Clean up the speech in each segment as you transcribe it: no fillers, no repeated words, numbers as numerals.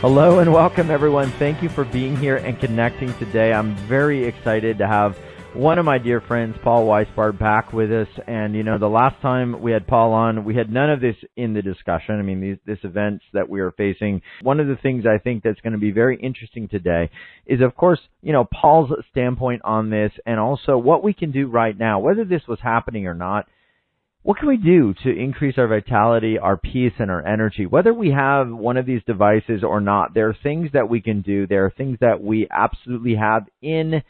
Hello and welcome, everyone. Thank you for being here and connecting today. I'm very excited to have one of my dear friends, Paul Weisbart, back with us. And, you know, the last time we had Paul on, we had none of this in the discussion. I mean, this events that we are facing. One of the things I think that's going to be very interesting today is, of course, you know, Paul's standpoint on this and also what we can do right now, whether this was happening or not. What can we do to increase our vitality, our peace, and our energy? Whether we have one of these devices or not, there are things that we can do. There are things that we absolutely have in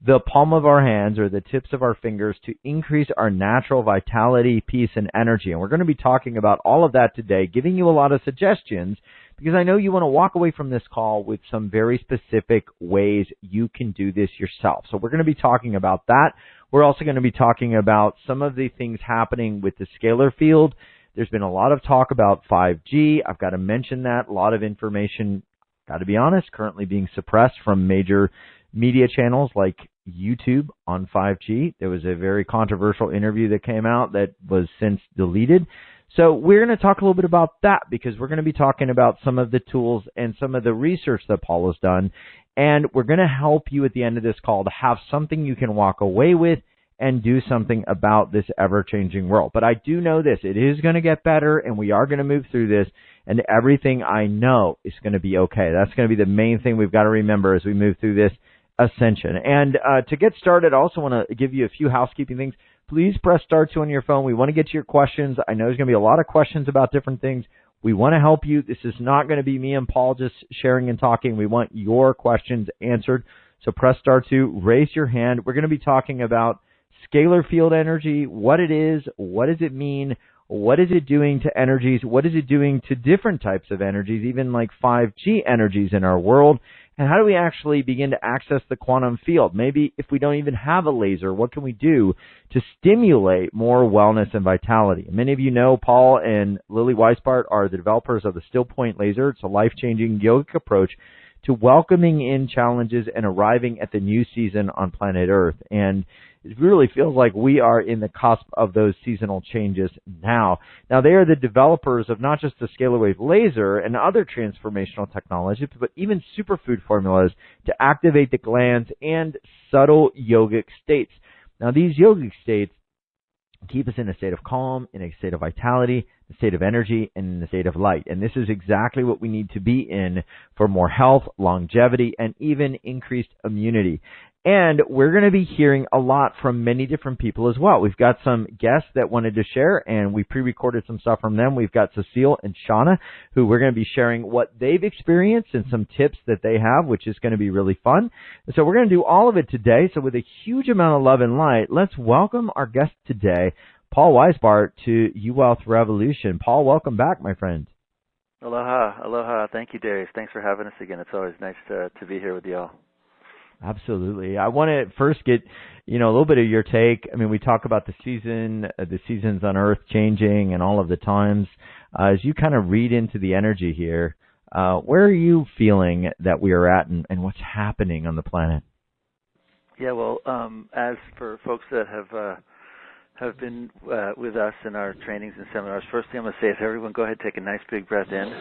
the palm of our hands or the tips of our fingers to increase our natural vitality, peace, and energy. And we're going to be talking about all of that today, giving you a lot of suggestions, because I know you want to walk away from this call with some very specific ways you can do this yourself. So we're going to be talking about that. We're also going to be talking about some of the things happening with the scalar field. There's been a lot of talk about 5G. I've got to mention that. A lot of information, got to be honest, currently being suppressed from major media channels like YouTube on 5G. There was a very controversial interview that came out that was since deleted. So we're going to talk a little bit about that because we're going to be talking about some of the tools and some of the research that Paul has done. And we're going to help you at the end of this call to have something you can walk away with and do something about this ever-changing world. But I do know this. It is going to get better, and we are going to move through this, and everything I know is going to be okay. That's going to be the main thing we've got to remember as we move through this ascension. And to get started, I also want to give you a few housekeeping things. Please press star 2 on your phone. We want to get to your questions. I know there's going to be a lot of questions about different things. We want to help you. This is not going to be me and Paul just sharing and talking. We want your questions answered. So press star 2, raise your hand. We're going to be talking about scalar field energy, what it is, what does it mean, what is it doing to energies, what is it doing to different types of energies, even like 5G energies in our world, and how do we actually begin to access the quantum field? Maybe if we don't even have a laser, what can we do to stimulate more wellness and vitality? Many of you know Paul and Lily Weisbart are the developers of the Stillpoint laser. It's a life-changing yogic approach to welcoming in challenges and arriving at the new season on planet Earth. And it really feels like we are in the cusp of those seasonal changes now. Now, they are the developers of not just the scalar wave laser and other transformational technologies, but even superfood formulas to activate the glands and subtle yogic states. Now, these yogic states keep us in a state of calm, in a state of vitality, a state of energy, and in a state of light. And this is exactly what we need to be in for more health, longevity, and even increased immunity. And we're going to be hearing a lot from many different people as well. We've got some guests that wanted to share, and we pre-recorded some stuff from them. We've got CECILE and SHANA, who we're going to be sharing what they've experienced and some tips that they have, which is going to be really fun. So we're going to do all of it today. So with a huge amount of love and light, let's welcome our guest today, Paul Weisbart, to YouWealthRevolution. Paul, welcome back, my friend. Aloha, aloha. Thank you, Darius. Thanks for having us again. It's always nice to be here with you all. Absolutely. I want to first get, a little bit of your take. I mean, we talk about the seasons on Earth changing and all of the times. As you kind of read into the energy here, where are you feeling that we are at and what's happening on the planet? Yeah, well, as for folks that have been with us in our trainings and seminars, first thing I'm going to say is everyone go ahead and take a nice big breath in.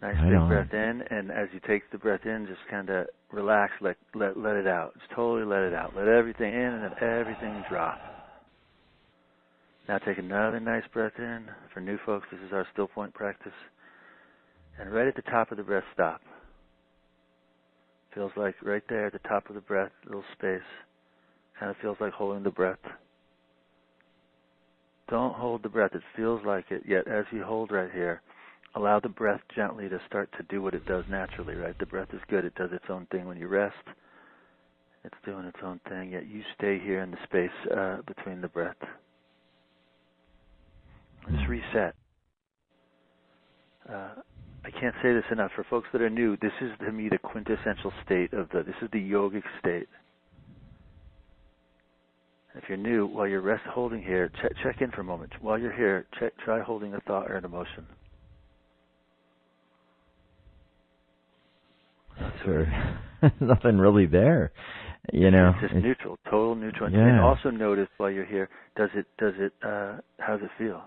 Nice big breath in, and as you take the breath in, just kind of relax, let it out. Just totally let it out. Let everything in and let everything drop. Now take another nice breath in. For new folks, this is our Stillpoint practice. And right at the top of the breath, stop. Feels like right there at the top of the breath, little space. Kind of feels like holding the breath. Don't hold the breath. It feels like it, yet as you hold right here, allow the breath gently to start to do what it does naturally, right? The breath is good. It does its own thing when you rest. It's doing its own thing, yet you stay here in the space between the breath. Just reset. I can't say this enough. For folks that are new, this is, to me, the quintessential state this is the yogic state. If you're new, while you're holding here, check in for a moment. While you're here, try holding a thought or an emotion. Sure. Nothing really there, It's just neutral, total neutral. Yeah. And also notice while you're here, how does it feel?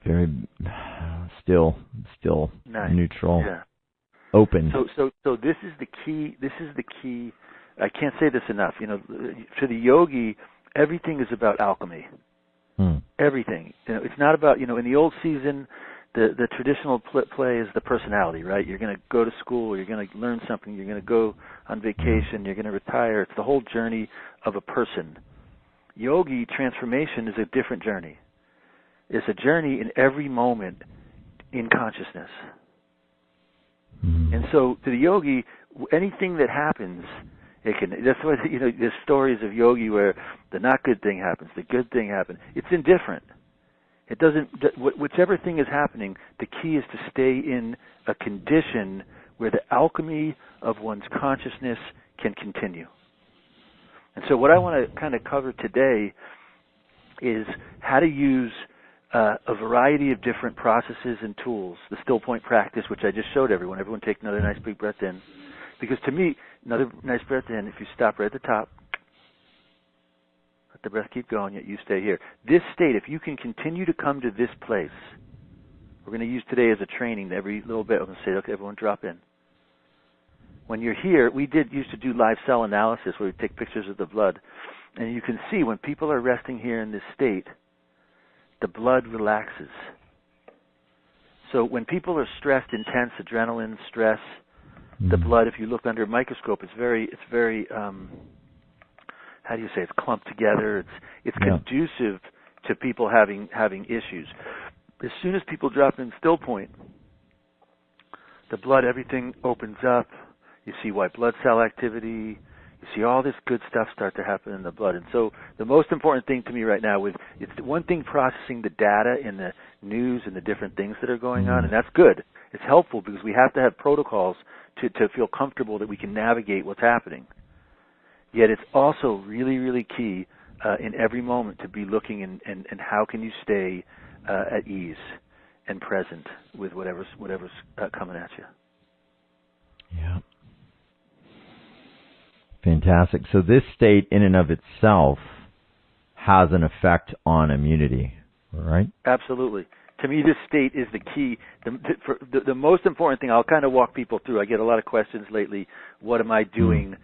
very still nice. neutral, yeah. open. So this is the key. This is the key. I can't say this enough. You know, to the yogi, everything is about alchemy. Everything. You know, it's not about, in the old season, the traditional play is the personality, right? You're going to go to school, you're going to learn something, you're going to go on vacation, you're going to retire. It's the whole journey of a person. Yogi transformation is a different journey. It's a journey in every moment in consciousness. And so to the yogi, anything that happens, that's why, there's stories of yogi where the not good thing happens, the good thing happens. It's indifferent. It doesn't, whichever thing is happening, the key is to stay in a condition where the alchemy of one's consciousness can continue. And so what I want to kind of cover today is how to use a variety of different processes and tools. The Stillpoint practice, which I just showed everyone. Everyone take another nice big breath in. Because to me, another nice breath in, if you stop right at the top, let the breath keep going, yet you stay here. This state, if you can continue to come to this place, we're going to use today as a training every little bit. I'm going to say, okay, everyone drop in. When you're here, we used to do live cell analysis where we take pictures of the blood. And you can see when people are resting here in this state, the blood relaxes. So when people are stressed, intense, adrenaline, stress, the blood, if you look under a microscope, it's very how do you say, it's clumped together. It's conducive to people having issues. As soon as people drop in Stillpoint, the blood, everything opens up. You see white blood cell activity. You see all this good stuff start to happen in the blood. And so the most important thing to me right now is it's one thing processing the data in the news and the different things that are going on, and that's good. It's helpful because we have to have protocols to feel comfortable that we can navigate what's happening. Yet it's also really, really key in every moment to be looking and how can you stay at ease and present with whatever's coming at you. Yeah. Fantastic. So this state in and of itself has an effect on immunity, right? Absolutely. To me, this state is the key. The most important thing, I'll kind of walk people through. I get a lot of questions lately. What am I doing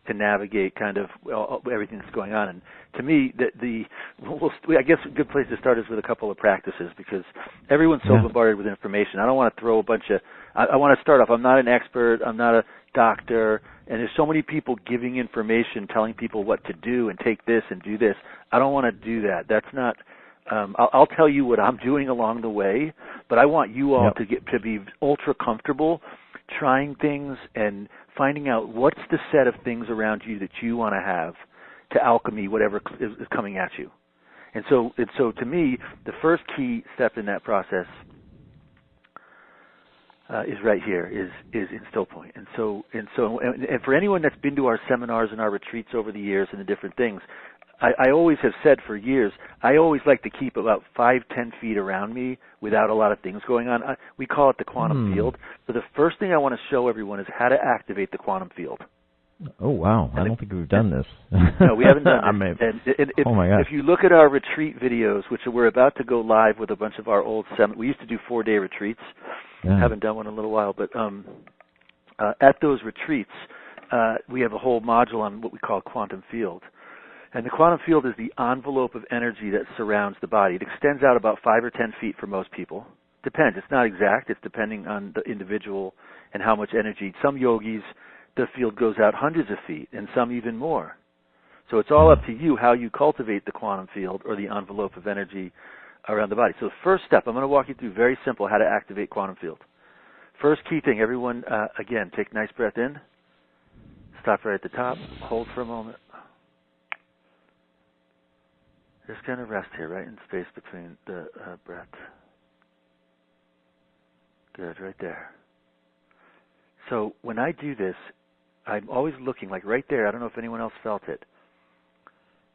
to navigate kind of everything that's going on? And to me, I guess a good place to start is with a couple of practices because everyone's so bombarded with information. I don't want to throw a bunch of I want to start off. I'm not an expert. I'm not a doctor. And there's so many people giving information, telling people what to do and take this and do this. I don't want to do that. That's not. I'll tell you what I'm doing along the way, but I want you all to be ultra comfortable trying things and finding out what's the set of things around you that you want to have to alchemy whatever is coming at you. And so to me, the first key step in that process is right here, is in Stillpoint. And for anyone that's been to our seminars and our retreats over the years and the different things, I always have said for years, I always like to keep about 5-10 feet around me without a lot of things going on. We call it the quantum field. So the first thing I want to show everyone is how to activate the quantum field. Oh, wow. I don't think we've done this. No, we haven't done it. Oh, my God. If you look at our retreat videos, which we're about to go live with a bunch of our old we used to do 4-day retreats. Haven't done one in a little while. But at those retreats, we have a whole module on what we call quantum field. And the quantum field is the envelope of energy that surrounds the body. It extends out about 5 or 10 feet for most people. Depends. It's not exact. It's depending on the individual and how much energy. Some yogis, the field goes out hundreds of feet, and some even more. So it's all up to you how you cultivate the quantum field or the envelope of energy around the body. So the first step, I'm going to walk you through very simple how to activate quantum field. First key thing, everyone, again, take a nice breath in. Stop right at the top. Hold for a moment. Just kind of rest here, right in space between the breaths. Good, right there. So when I do this, I'm always looking, like right there, I don't know if anyone else felt it.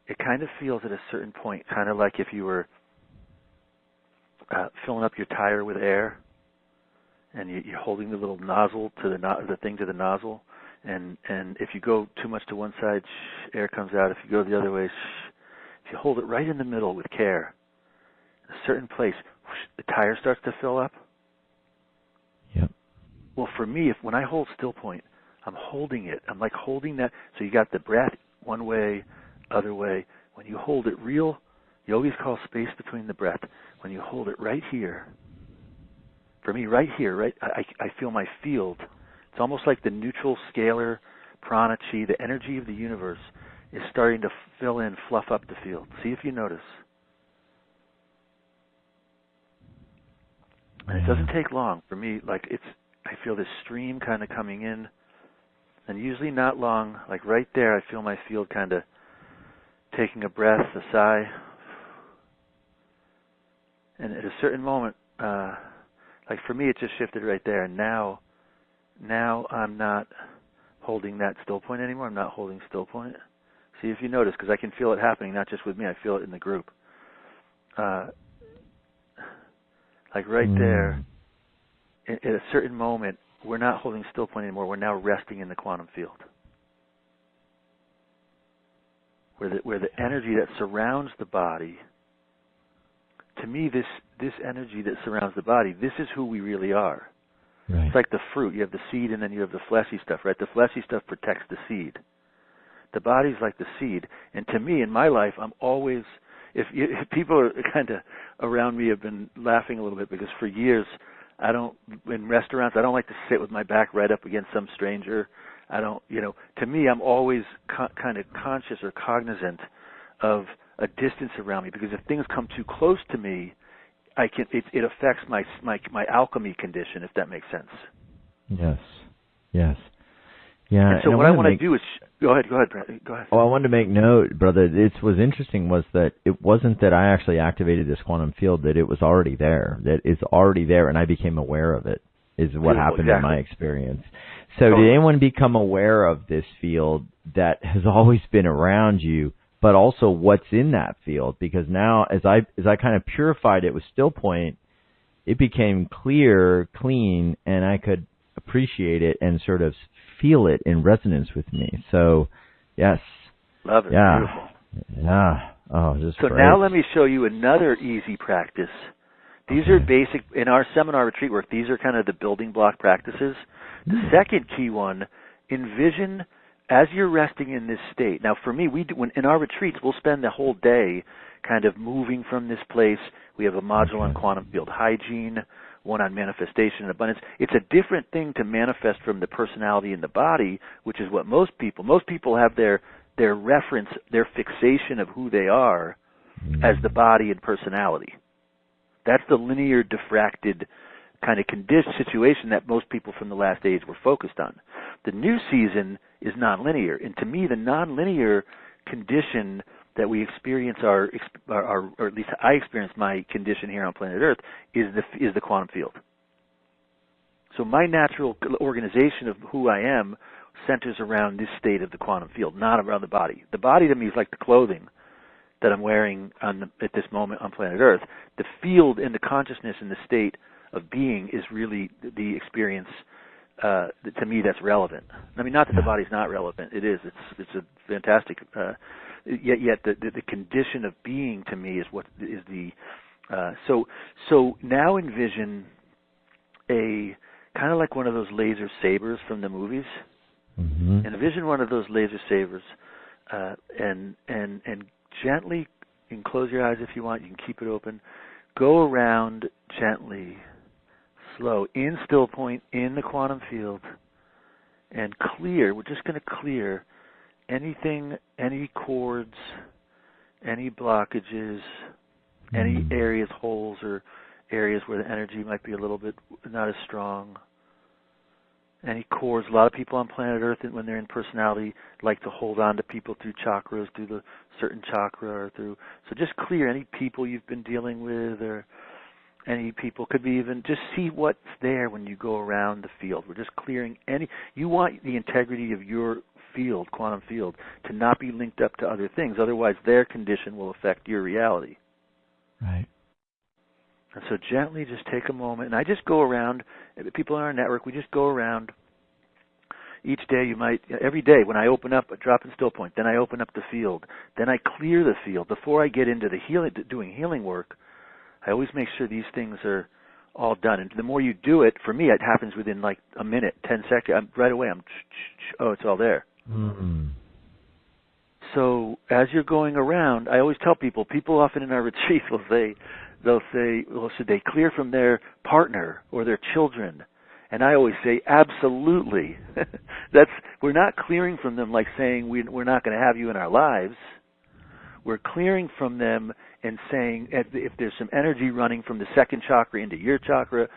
It kind of feels at a certain point, kind of like if you were filling up your tire with air, and you're holding the little nozzle to the thing to the nozzle, and if you go too much to one side, air comes out. If you go the other way, if you hold it right in the middle with care, in a certain place, the tire starts to fill up? Yep. Well, for me, when I hold still point, I'm holding it. I'm like holding that. So you got the breath one way, other way. When you hold it real, yogis call space between the breath. When you hold it right here, for me, right here, right, I feel my field. It's almost like the neutral scalar prana chi, the energy of the universe, is starting to fill in, fluff up the field. See if you notice. And it doesn't take long. For me, like I feel this stream kind of coming in, and usually not long. Like right there, I feel my field kind of taking a breath, a sigh. And at a certain moment, like for me, it just shifted right there. And now I'm not holding that still point anymore. I'm not holding still point. See if you notice, because I can feel it happening, not just with me. I feel it in the group. Like right there, at a certain moment, we're not holding still point anymore. We're now resting in the quantum field, where the energy that surrounds the body. To me, this energy that surrounds the body, this is who we really are. Right. It's like the fruit. You have the seed, and then you have the fleshy stuff, right? The fleshy stuff protects the seed. The body's like the seed. And to me, in my life, I'm always, if people are kind of around me have been laughing a little bit, because for years, in restaurants, I don't like to sit with my back right up against some stranger. To me, I'm always kind of conscious or cognizant of a distance around me, because if things come too close to me, it affects my alchemy condition, if that makes sense. Yes. Yeah. And so what I want to do is go ahead, Brad. Go ahead. Oh, I wanted to make note, brother. It was interesting was that it wasn't that I actually activated this quantum field; that it was already there. That it's already there, and I became aware of it. Is what happened in my experience. So, did anyone become aware of this field that has always been around you, but also what's in that field? Because now, as I kind of purified it with still point, it became clear, clean, and I could appreciate it and sort of feel it in resonance with me. So, yes. Love it. Yeah. Beautiful. Yeah. Oh, just so great. now let me show you another easy practice. These are basic, in our seminar retreat work, these are kind of the building block practices. The second key one, envision as you're resting in this state. Now for me, in our retreats, we'll spend the whole day kind of moving from this place. We have a module on quantum field hygiene, one on manifestation and abundance. It's a different thing to manifest from the personality in the body, which is what most people have their reference, their fixation of who they are as the body and personality. That's the linear, diffracted kind of situation that most people from the last age were focused on. The new season is nonlinear, and to me, the nonlinear condition that we experience, or at least I experience my condition here on planet Earth, is the quantum field. So my natural organization of who I am centers around this state of the quantum field, not around the body. The body to me is like the clothing that I'm wearing at this moment on planet Earth. The field and the consciousness and the state of being is really the experience, to me, that's relevant. I mean, not that the body's not relevant. It is. It's a fantastic, yet the condition of being to me is what is the, so now envision a, kind of like one of those laser sabers from the movies. Mm-hmm. Envision one of those laser sabers, and gently, you can close your eyes if you want, you can keep it open. Go around gently, slow, in still point, in the quantum field, and clear. We're just going to clear anything, any cords, any blockages, any areas, holes, or areas where the energy might be a little bit not as strong. Any cords. A lot of people on planet Earth, when they're in personality, like to hold on to people through chakras, through the certain chakra, or through. So just clear any people you've been dealing with, or any people. Could be even just see what's there when you go around the field. We're just clearing any. You want the integrity of your field, quantum field, to not be linked up to other things. Otherwise, their condition will affect your reality. Right. And so gently just take a moment, and I just go around, people in our network, we just go around. Each day every day when I open up, a drop in still point, then I open up the field, then I clear the field. Before I get into the doing healing work, I always make sure these things are all done. And the more you do it, for me, it happens within like a minute, 10 seconds. Right away, it's all there. Mm-hmm. So as you're going around, I always tell people often in our retreats they'll say, well, should they clear from their partner or their children? And I always say, absolutely. We're not clearing from them like saying we're not going to have you in our lives. We're clearing from them and saying, if there's some energy running from the second chakra into your chakra,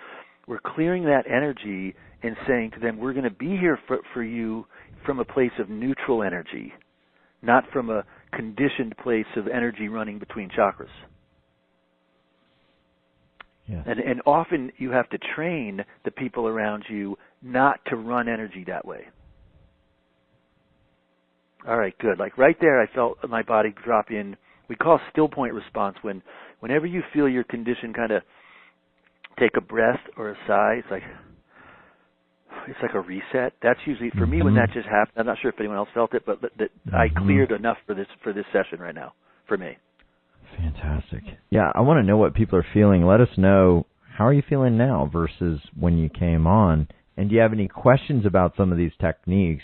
we're clearing that energy and saying to them, we're going to be here for you from a place of neutral energy, not from a conditioned place of energy running between chakras. Yes. And often you have to train the people around you not to run energy that way. All right, good. Like right there, I felt my body drop in. We call stillpoint response whenever you feel your condition kind of take a breath or a sigh. It's like a reset. That's usually for me when that just happened. I'm not sure if anyone else felt it, but I cleared enough for this session right now for me. Fantastic. Yeah, I want to know what people are feeling. Let us know, how are you feeling now versus when you came on? And do you have any questions about some of these techniques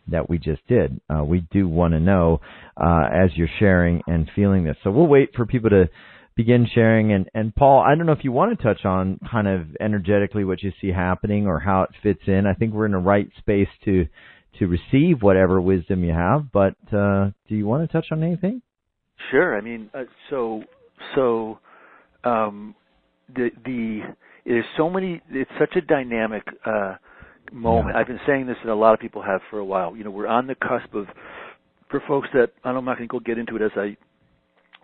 that we just did? We do want to know as you're sharing and feeling this. So we'll wait for people to begin sharing. And Paul, I don't know if you want to touch on kind of energetically what you see happening or how it fits in. I think we're in the right space to receive whatever wisdom you have, but do you want to touch on anything? Sure. I mean, there's so many. It's such a dynamic moment. Yeah. I've been saying this, and a lot of people have for a while. You know, we're on the cusp of, for folks that I'm not going to go get into it as I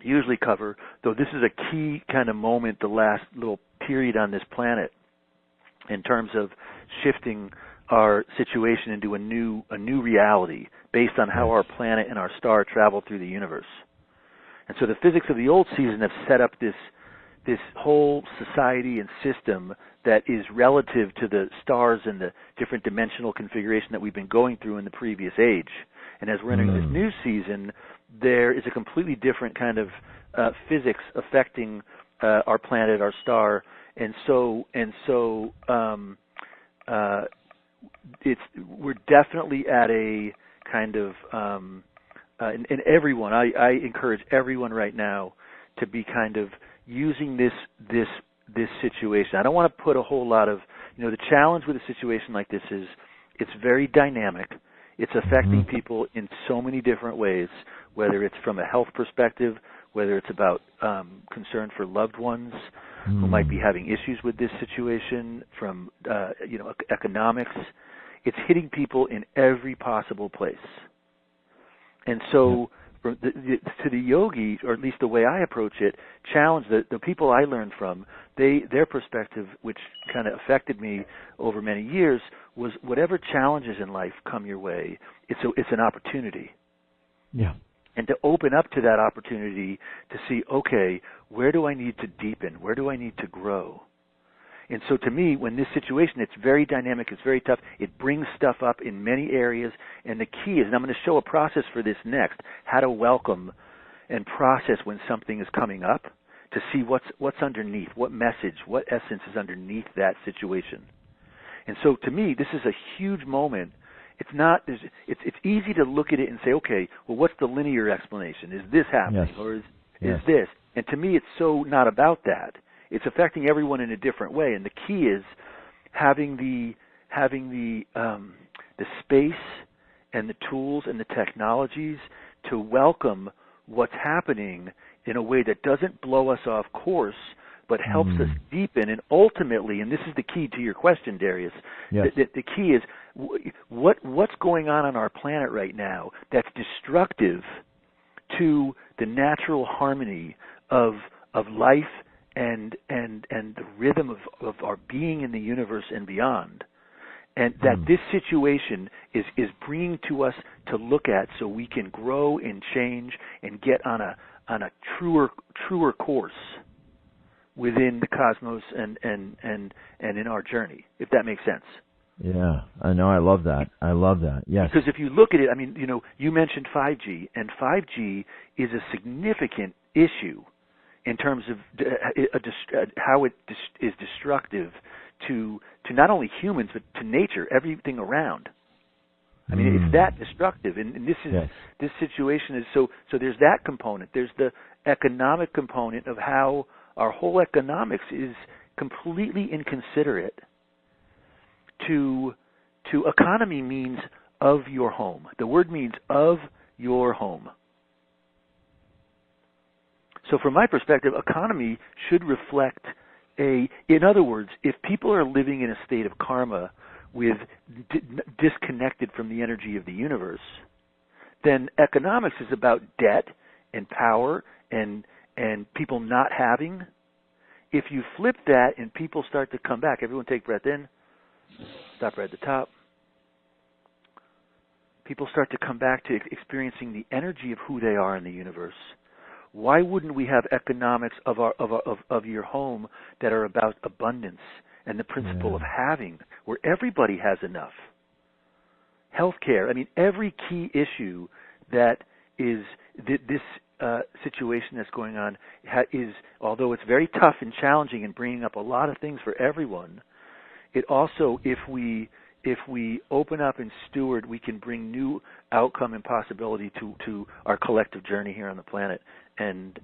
usually cover, though this is a key kind of moment, the last little period on this planet, in terms of shifting our situation into a new reality based on how our planet and our star travel through the universe. And so the physics of the old season have set up this whole society and system that is relative to the stars and the different dimensional configuration that we've been going through in the previous age. And as we're entering this new season, there is a completely different kind of physics affecting our planet, our star, and so we're definitely at a kind of and everyone, I encourage everyone right now to be kind of using this situation. I don't want to put a whole lot of, the challenge with a situation like this is it's very dynamic. It's affecting people in so many different ways, whether it's from a health perspective, whether it's about concern for loved ones who might be having issues with this situation, from economics. It's hitting people in every possible place. And so to the yogi, or at least the way I approach it, challenge the people I learned from, their perspective, which kind of affected me over many years, was whatever challenges in life come your way, it's an opportunity. Yeah. And to open up to that opportunity to see, okay, where do I need to deepen? Where do I need to grow? And so to me, when this situation, it's very dynamic, it's very tough, it brings stuff up in many areas, and the key is, and I'm going to show a process for this next, how to welcome and process when something is coming up, to see what's underneath, what message, what essence is underneath that situation. And so to me, this is a huge moment. It's not, it's easy to look at it and say, okay, well, what's the linear explanation? Is this happening, or is this? And to me, it's so not about that. It's affecting everyone in a different way, and the key is having the space and the tools and the technologies to welcome what's happening in a way that doesn't blow us off course, but helps us deepen. And ultimately, and this is the key to your question, Darius, the key is what's going on our planet right now that's destructive to the natural harmony of life and the rhythm of our being in the universe and beyond. And that this situation is bringing to us to look at, so we can grow and change and get on a truer course within the cosmos and in our journey, if that makes sense. Yeah, I know. I love that. Yes. Because if you look at it, I mean, you mentioned 5G, and 5G is a significant issue in terms of how it is destructive to not only humans but to nature, everything around. I mean, it's that destructive, and this is this situation is so. There's that component. There's the economic component of how our whole economics is completely inconsiderate to economy means of your home. The word means of your home. So from my perspective, economy should reflect in other words, if people are living in a state of karma with disconnected from the energy of the universe, then economics is about debt and power and people not having. If you flip that and people start to come back, everyone take breath in, stop right at the top. People start to come back to experiencing the energy of who they are in the universe. Why wouldn't we have economics of your home that are about abundance and the principle of having, where everybody has enough? Healthcare. I mean, every key issue that is this situation that's going on is, although it's very tough and challenging and bringing up a lot of things for everyone, it also, if we open up and steward, we can bring new outcome and possibility to our collective journey here on the planet, and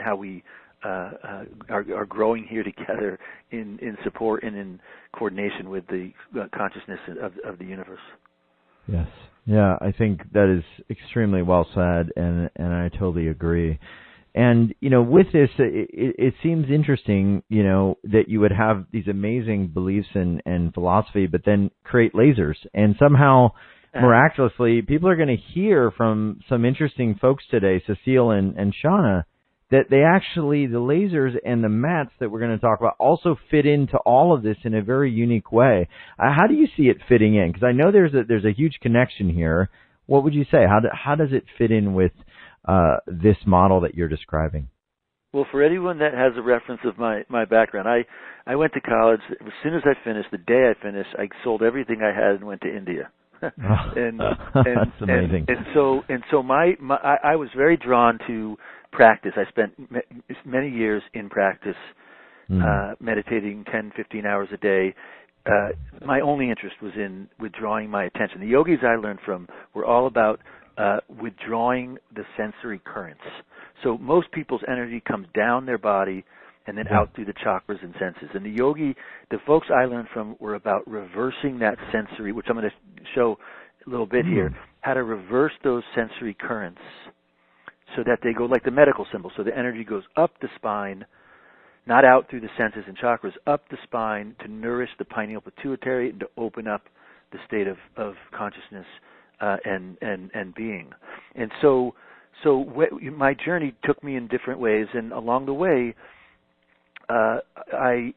how we are growing here together in support and in coordination with the consciousness of the universe. Yes. Yeah, I think that is extremely well said, and I totally agree. And, with this, it seems interesting, that you would have these amazing beliefs and philosophy, but then create lasers. And somehow, miraculously, people are going to hear from some interesting folks today, CECILE and SHANA, that they actually, the lasers and the mats that we're going to talk about also fit into all of this in a very unique way. How do you see it fitting in? Because I know there's a huge connection here. What would you say? How does it fit in with this model that you're describing? Well, for anyone that has a reference of my background, I went to college. As soon as I finished, the day I finished, I sold everything I had and went to India. and that's amazing. And so I was very drawn to practice. I spent many years in practice, meditating 10, 15 hours a day. My only interest was in withdrawing my attention. The yogis I learned from were all about withdrawing the sensory currents. So most people's energy comes down their body and then out through the chakras and senses. And the folks I learned from were about reversing that sensory, which I'm going to show a little bit here, how to reverse those sensory currents so that they go like the medical symbol. So the energy goes up the spine, not out through the senses and chakras, up the spine to nourish the pineal pituitary and to open up the state of consciousness and being. And so my journey took me in different ways, and along the way,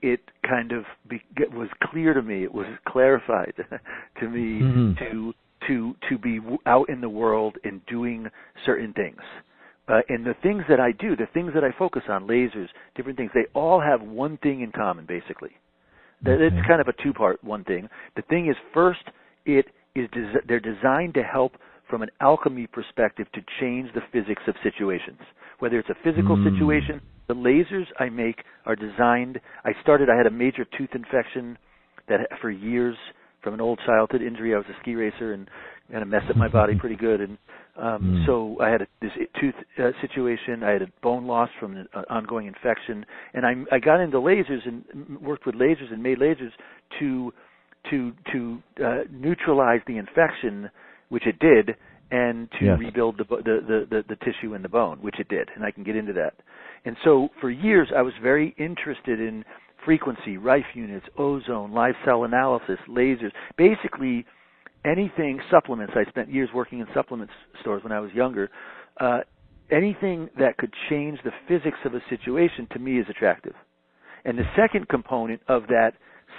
it kind of was clear to me. It was clarified to me to be out in the world and doing certain things. And the things that I do, the things that I focus on, lasers, different things, they all have one thing in common, basically. It's kind of a two-part one thing. The thing is, first, they're designed to help from an alchemy perspective to change the physics of situations. Whether it's a physical situation, the lasers I make are designed. I had a major tooth infection that for years from an old childhood injury. I was a ski racer and kind of messed up my body pretty good. And so I had this tooth situation. I had a bone loss from an ongoing infection. And I got into lasers and worked with lasers and made lasers to neutralize the infection, which it did, and to rebuild the tissue in the bone, which it did, and I can get into that. And so for years I was very interested in frequency, Rife units, ozone, live cell analysis, lasers, basically anything, supplements. I spent years working in supplement stores when I was younger. Anything that could change the physics of a situation to me is attractive. And the second component of that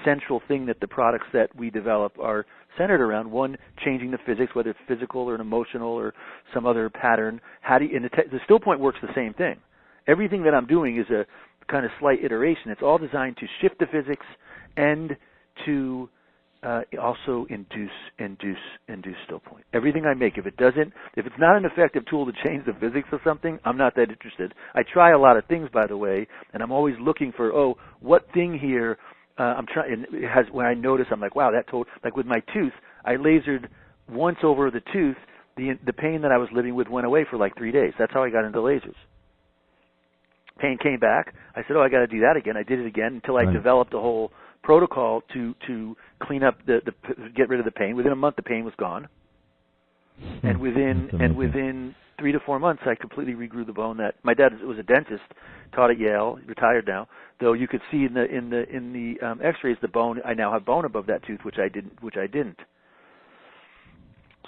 central thing that the products that we develop are centered around, one, changing the physics, whether it's physical or an emotional or some other pattern. The Stillpoint works the same thing. Everything that I'm doing is a kind of slight iteration. It's all designed to shift the physics and to also induce still point. Everything I make, if it's not an effective tool to change the physics of something, I'm not that interested. I try a lot of things, by the way, and I'm always looking for, what thing here I'm trying. It has, when I notice, I'm like, wow, like with my tooth, I lasered once over the tooth. The pain that I was living with went away for like 3 days. That's how I got into lasers. Pain came back. I said, I got to do that again. I did it again until I developed a whole protocol to clean up get rid of the pain. Within a month, the pain was gone, and within 3 to 4 months, I completely regrew the bone. That my dad was a dentist, taught at Yale, retired now. Though you could see in the X-rays the bone. I now have bone above that tooth, which I didn't.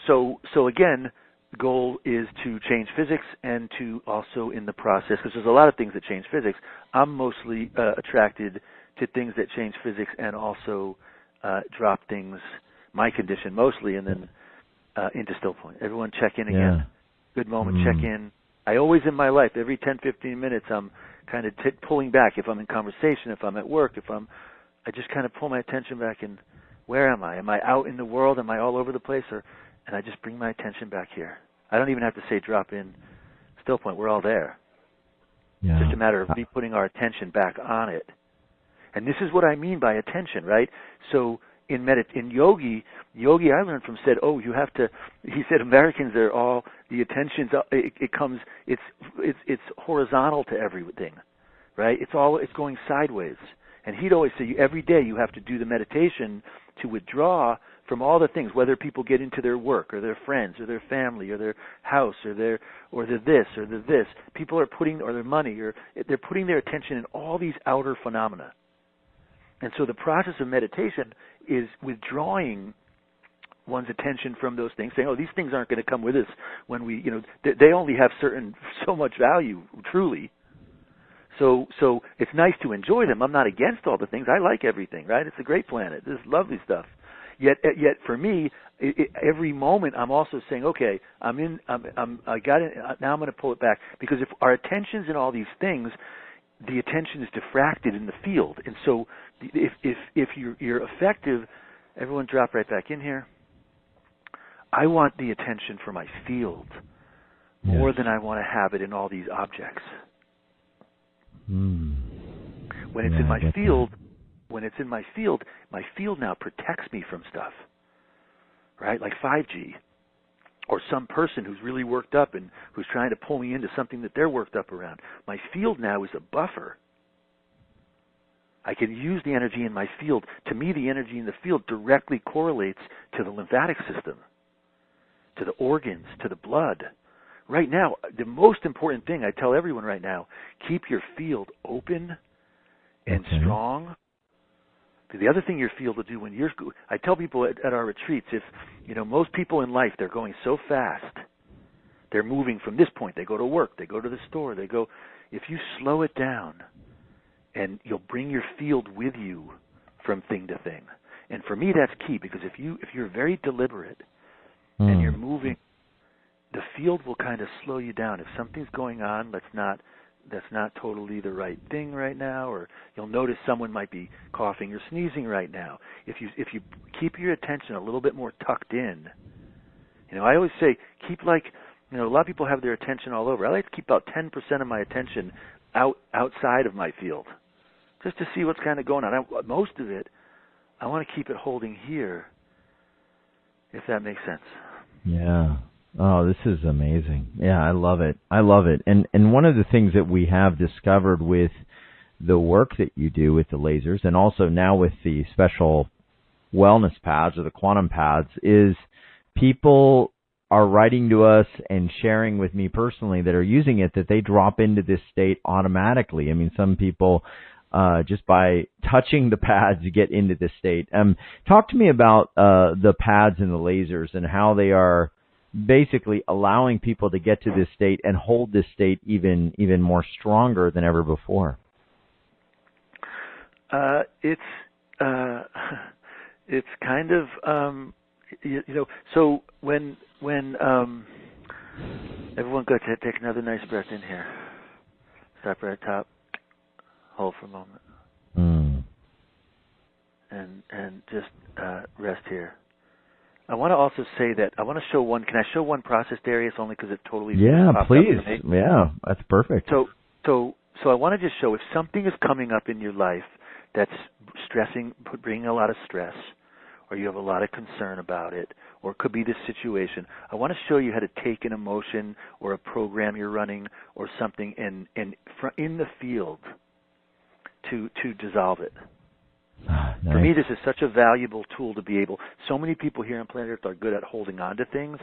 So again, the goal is to change physics and to also in the process, because there's a lot of things that change physics. I'm mostly attracted to things that change physics and also drop things, my condition mostly, and then into still point. Everyone check in again. Yeah. Good moment, check in. I always in my life, every 10, 15 minutes, I'm kind of pulling back. If I'm in conversation, if I'm at work, I just kind of pull my attention back and where am I? Am I out in the world? Am I all over the place? And I just bring my attention back here. I don't even have to say drop in still point. We're all there. Yeah. It's just a matter of me putting our attention back on it. And this is what I mean by attention, right? So in yogi I learned from said, you have to. He said Americans are all the attention's. It's horizontal to everything, right? It's going sideways. And he'd always say, every day you have to do the meditation to withdraw from all the things, whether people get into their work or their friends or their family or their house or their this or their this. People are or their money, or they're putting their attention in all these outer phenomena. And so the process of meditation is withdrawing one's attention from those things, saying, these things aren't going to come with us when we, they only have so much value, truly. So it's nice to enjoy them. I'm not against all the things. I like everything, right? It's a great planet. This is lovely stuff. Yet for me, every moment I'm also saying, okay, I got it. Now I'm going to pull it back, because if our attention's in all these things, the attention is diffracted in the field. And so if you're effective, everyone drop right back in here. I want the attention for my field more than I want to have it in all these objects. When it's in my field, my field now protects me from stuff, right? Like 5G, or some person who's really worked up and who's trying to pull me into something that they're worked up around. My field now is a buffer. I can use the energy in my field. To me, the energy in the field directly correlates to the lymphatic system, to the organs, to the blood. Right now, the most important thing I tell everyone right now, keep your field open and strong. The other thing your field will do I tell people at our retreats, if, most people in life, they're going so fast. They're moving from this point. They go to work. They go to the store. If you slow it down, and you'll bring your field with you from thing to thing. And for me, that's key, because if you're very deliberate and you're moving, the field will kind of slow you down. If something's going on that's not totally the right thing right now, or you'll notice someone might be coughing or sneezing right now. If you keep your attention a little bit more tucked in, I always say keep a lot of people have their attention all over. I like to keep about 10% of my attention outside of my field, just to see what's kind of going on. Most of it, I want to keep it holding here, if that makes sense. Yeah. Oh, this is amazing. Yeah, I love it. And one of the things that we have discovered with the work that you do with the lasers, and also now with the special wellness pads or the quantum pads, is people are writing to us and sharing with me personally that are using it, that they drop into this state automatically. I mean, some people just by touching the pads get into this state. Talk to me about the pads and the lasers and how they are basically allowing people to get to this state and hold this state even more stronger than ever before. It's kind of so when everyone go to take another nice breath in here. Stop right at the top. Hold for a moment. and just rest here. I want to also say that I want to show one. Can I show one process, Darius? Only because it totally popped please. up for me. Yeah, that's perfect. So I want to just show if something is coming up in your life that's stressing, bringing a lot of stress, or you have a lot of concern about it, or it could be this situation. I want to show you how to take an emotion or a program you're running or something in the field to dissolve it. Nice. For me, this is such a valuable tool to be able. So many people here on planet Earth are good at holding on to things.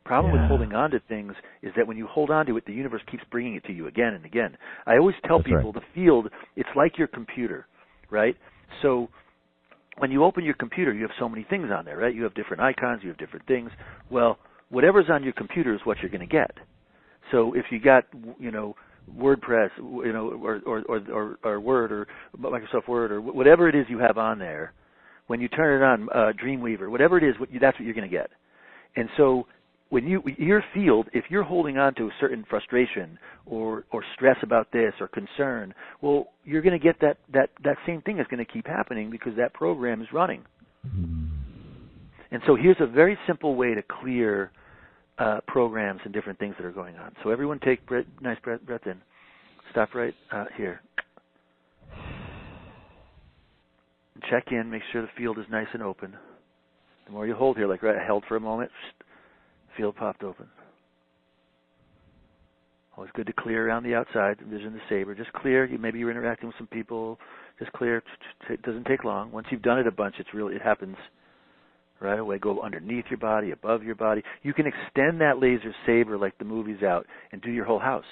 Problem with holding on to things is that when you hold on to it, the universe keeps bringing it to you again and again. I always tell people the field, it's like your computer, right? So when you open your computer, you have so many things on there, right? You have different icons, you have different things. Well, whatever's on your computer is what you're going to get. So if you got, WordPress, or Word or Microsoft Word or whatever it is you have on there, when you turn it on, Dreamweaver, whatever it is, that's what you're going to get. And so when your field, if you're holding on to a certain frustration or stress about this or concern, well, you're going to get that same thing is going to keep happening because that program is running. And so here's a very simple way to clear programs and different things that are going on. So everyone take nice breath in. Stop right here. Check in. Make sure the field is nice and open. The more you hold here, like I held for a moment, field popped open. Always good to clear around the outside. Envision the saber. Just clear. Maybe you're interacting with some people. Just clear. It doesn't take long. Once you've done it a bunch, it happens right away. Go underneath your body, above your body. You can extend that laser saber like the movie's out and do your whole house.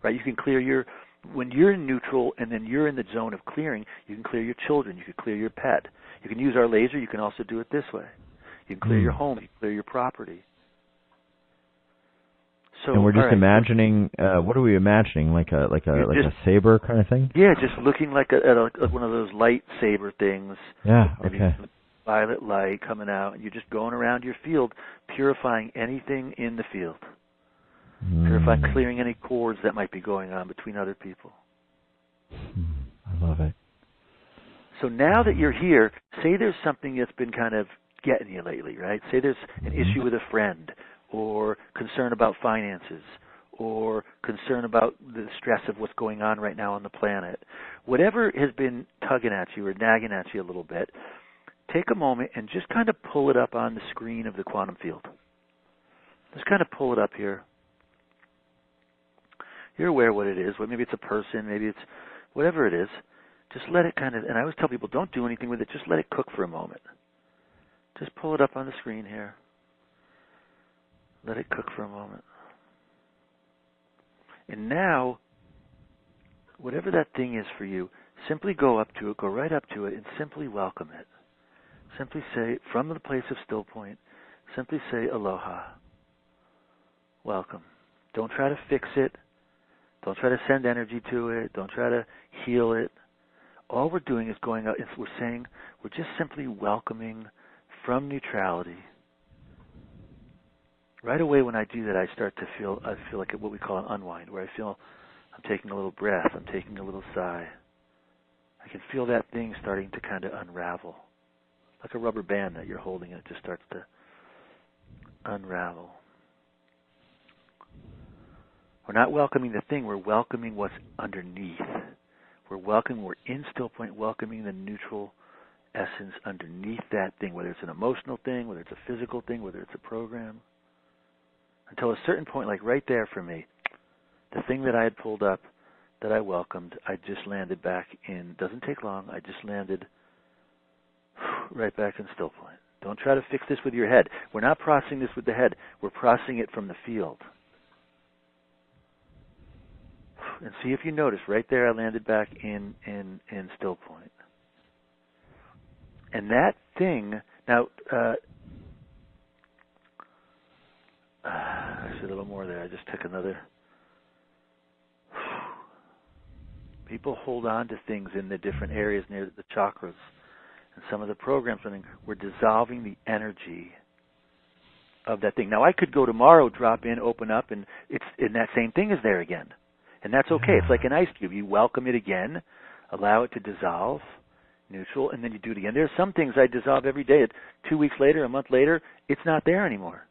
Right? You can clear when you're in neutral and then you're in the zone of clearing, you can clear your children, you can clear your pet. You can use our laser, you can also do it this way. You can clear your home, you can clear your property. So, and we're just imagining, what are we imagining? Like a saber kind of thing? Yeah, just looking like one of those light saber things. Yeah, okay. Violet light coming out, and you're just going around your field, purifying anything in the field. Purifying, clearing any cords that might be going on between other people. I love it. So now that you're here, say there's something that's been kind of getting you lately, right? Say there's an issue with a friend, or concern about finances, or concern about the stress of what's going on right now on the planet. Whatever has been tugging at you or nagging at you a little bit, take a moment and just kind of pull it up on the screen of the quantum field. Just kind of pull it up here. You're aware what it is. Maybe it's a person, maybe it's whatever it is. Just let it kind of, and I always tell people, don't do anything with it. Just let it cook for a moment. Just pull it up on the screen here. Let it cook for a moment. And now, whatever that thing is for you, simply go up to it, go right up to it, and simply welcome it. Simply say, from the place of Stillpoint, simply say, aloha. Welcome. Don't try to fix it. Don't try to send energy to it. Don't try to heal it. All we're doing is going out, we're saying, we're just simply welcoming from neutrality. Right away when I do that, I feel like what we call an unwind, where I feel I'm taking a little breath, I'm taking a little sigh. I can feel that thing starting to kind of unravel. Like a rubber band that you're holding, and it just starts to unravel. We're not welcoming the thing, we're welcoming what's underneath. We're in Stillpoint, welcoming the neutral essence underneath that thing, whether it's an emotional thing, whether it's a physical thing, whether it's a program. Until a certain point, like right there for me, the thing that I had pulled up, that I welcomed, I just landed back in, doesn't take long, I just landed right back in Stillpoint. Don't try to fix this with your head. We're not processing this with the head, we're processing it from the field. And see if you notice, right there I landed back in Stillpoint. And that thing, now, actually a little more there, I just took another. People hold on to things in the different areas near the chakras. And some of the programs running, we're dissolving the energy of that thing. Now I could go tomorrow, drop in, open up, and that same thing is there again. And that's okay. It's like an ice cube. You welcome it again, allow it to dissolve, neutral, and then you do it again. There's some things I dissolve every day. 2 weeks later, a month later, it's not there anymore.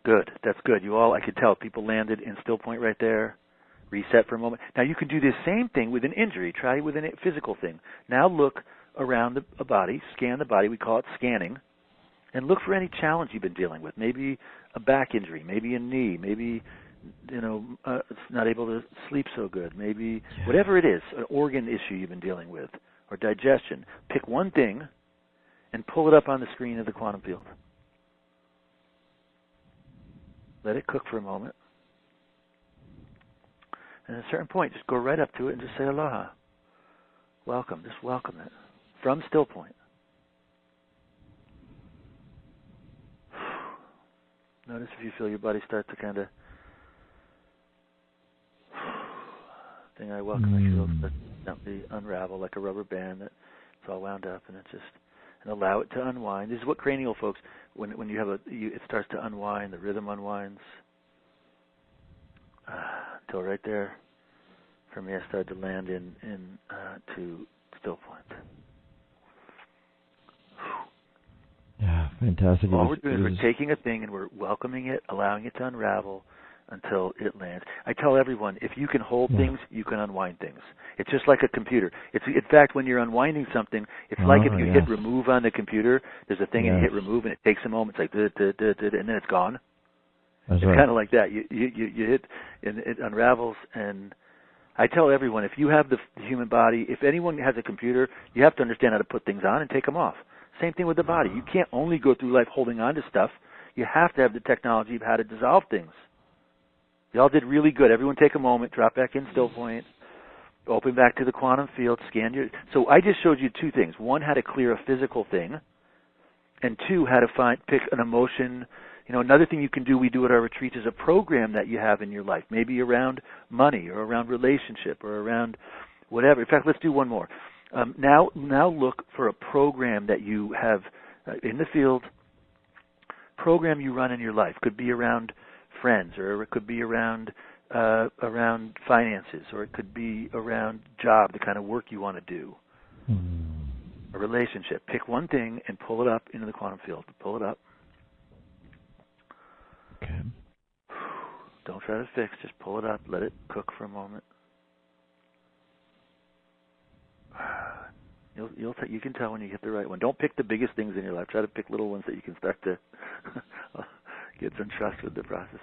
Good. That's good. You all, I could tell, people landed in Stillpoint right there. Reset for a moment. Now you can do this same thing with an injury. Try it with a physical thing. Now look around the body, scan the body. We call it scanning. And look for any challenge you've been dealing with. Maybe a back injury, maybe a knee, maybe it's not able to sleep so good, maybe whatever it is, an organ issue you've been dealing with, or digestion. Pick one thing and pull it up on the screen of the quantum field. Let it cook for a moment. And at a certain point, just go right up to it and just say aloha. Welcome. Just welcome it. From Stillpoint. Notice if you feel your body start to kind of thing I welcome. I feel gently unravel like a rubber band that it's all wound up, and and allow it to unwind. This is what cranial folks, when you have it starts to unwind, the rhythm unwinds. Until right there, for me, I started to land to Stillpoint. Yeah, fantastic. All we're doing is we're taking a thing and we're welcoming it, allowing it to unravel until it lands. I tell everyone, if you can hold things, you can unwind things. It's just like a computer. In fact, when you're unwinding something, it's like if you hit remove on the computer, there's a thing and you hit remove and it takes a moment. It's like, and then it's gone. It's kind of like that. You hit and it unravels. And I tell everyone, if you have the human body, if anyone has a computer, you have to understand how to put things on and take them off. Same thing with the body. You can't only go through life holding on to stuff. You have to have the technology of how to dissolve things. Y'all did really good. Everyone take a moment, drop back in Stillpoint, open back to the quantum field, scan your... So I just showed you two things. One, how to clear a physical thing, and two, how to pick an emotion. Another thing you can do, we do at our retreats, is a program that you have in your life, maybe around money or around relationship or around whatever. In fact, let's do one more. Now look for a program that you have in the field, program you run in your life. Could be around friends, or it could be around finances, or it could be around job, the kind of work you want to do, a relationship. Pick one thing and pull it up into the quantum field. Pull it up. Okay. Don't try to fix. Just pull it up. Let it cook for a moment. You can tell when you get the right one. Don't pick the biggest things in your life. Try to pick little ones that you can start to get some trust with the process.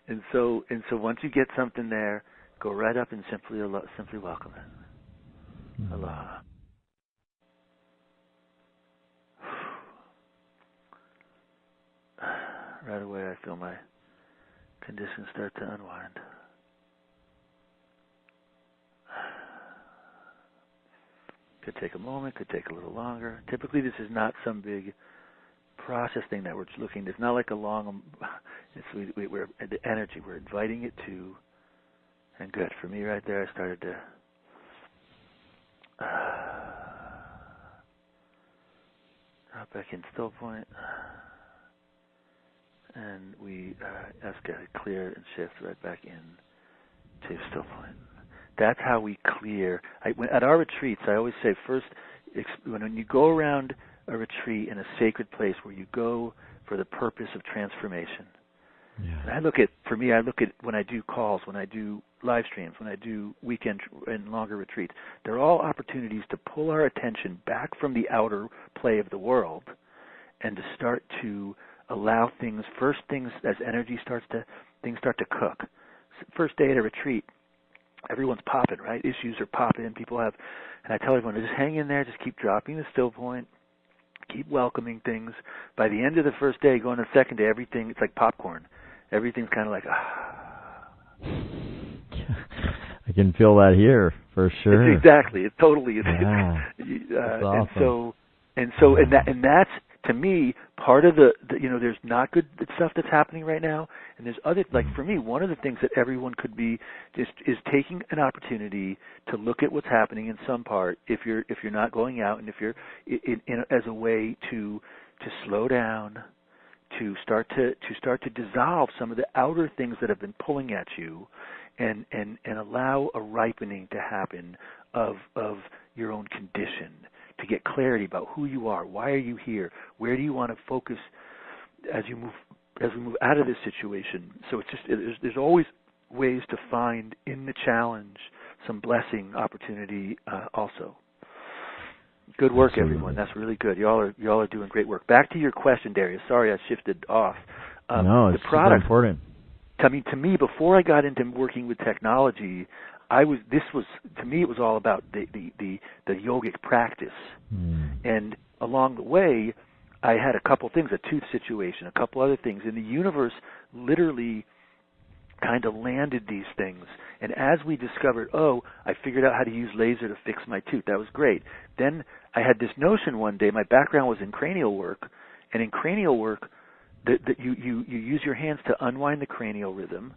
And so once you get something there, go right up and simply welcome it. Aloha. Right away, I feel my conditions start to unwind. Could take a moment, could take a little longer. Typically, this is not some big process thing that we're looking. It's not like a long. We're the energy. We're inviting it to. And good for me, right there. I started to. Drop back in Stillpoint, and we ask it to clear and shift right back in to Stillpoint. That's how we clear. At our retreats, I always say first, when you go around a retreat in a sacred place where you go for the purpose of transformation. Yeah. And I look at when I do calls, when I do live streams, when I do weekend and longer retreats, they're all opportunities to pull our attention back from the outer play of the world and to start to allow things as energy things start to cook. First day at a retreat, everyone's popping, right? Issues are popping. People have, and I tell everyone to just hang in there, just keep dropping the still point, keep welcoming things. By the end of the first day, going to the second day, everything, it's like popcorn. Everything's kind of like, I can feel that here for sure. Exactly. It totally is. Yeah. That's awesome. And that's, to me, part of the there's not good stuff that's happening right now, and there's other, like for me, one of the things that everyone could be just is taking an opportunity to look at what's happening in some part, if you're not going out, and if you're as a way to slow down, to start to dissolve some of the outer things that have been pulling at you, and allow a ripening to happen of your own condition, to get clarity about who you are, why are you here, where do you want to focus as we move out of this situation. So it's just there's always ways to find in the challenge some blessing, opportunity also. Good work, Absolutely. everyone. That's really good. Y'all are doing great work. Back to your question, Darius. Sorry I shifted off. No, it's super important. I mean, to me, before I got into working with technology, it was all about the yogic practice. And along the way, I had a couple things, a tooth situation, a couple other things, and the universe literally kind of landed these things. And as we discovered, I figured out how to use laser to fix my tooth. That was great. Then I had this notion one day, my background was in cranial work, and in cranial work, you use your hands to unwind the cranial rhythm,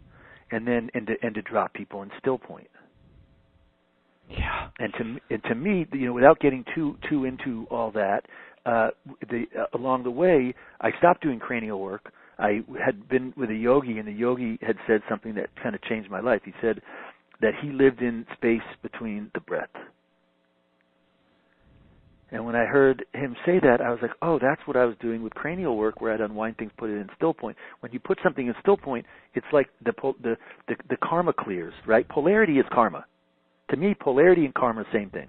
and then and to drop people in Stillpoint. Yeah. And to me, without getting too into all that, along the way, I stopped doing cranial work. I had been with a yogi, and the yogi had said something that kind of changed my life. He said that he lived in space between the breath. And when I heard him say that, I was like, that's what I was doing with cranial work, where I'd unwind things, put it in Stillpoint. When you put something in Stillpoint, it's like the karma clears, right? Polarity is karma. To me, polarity and karma are the same thing.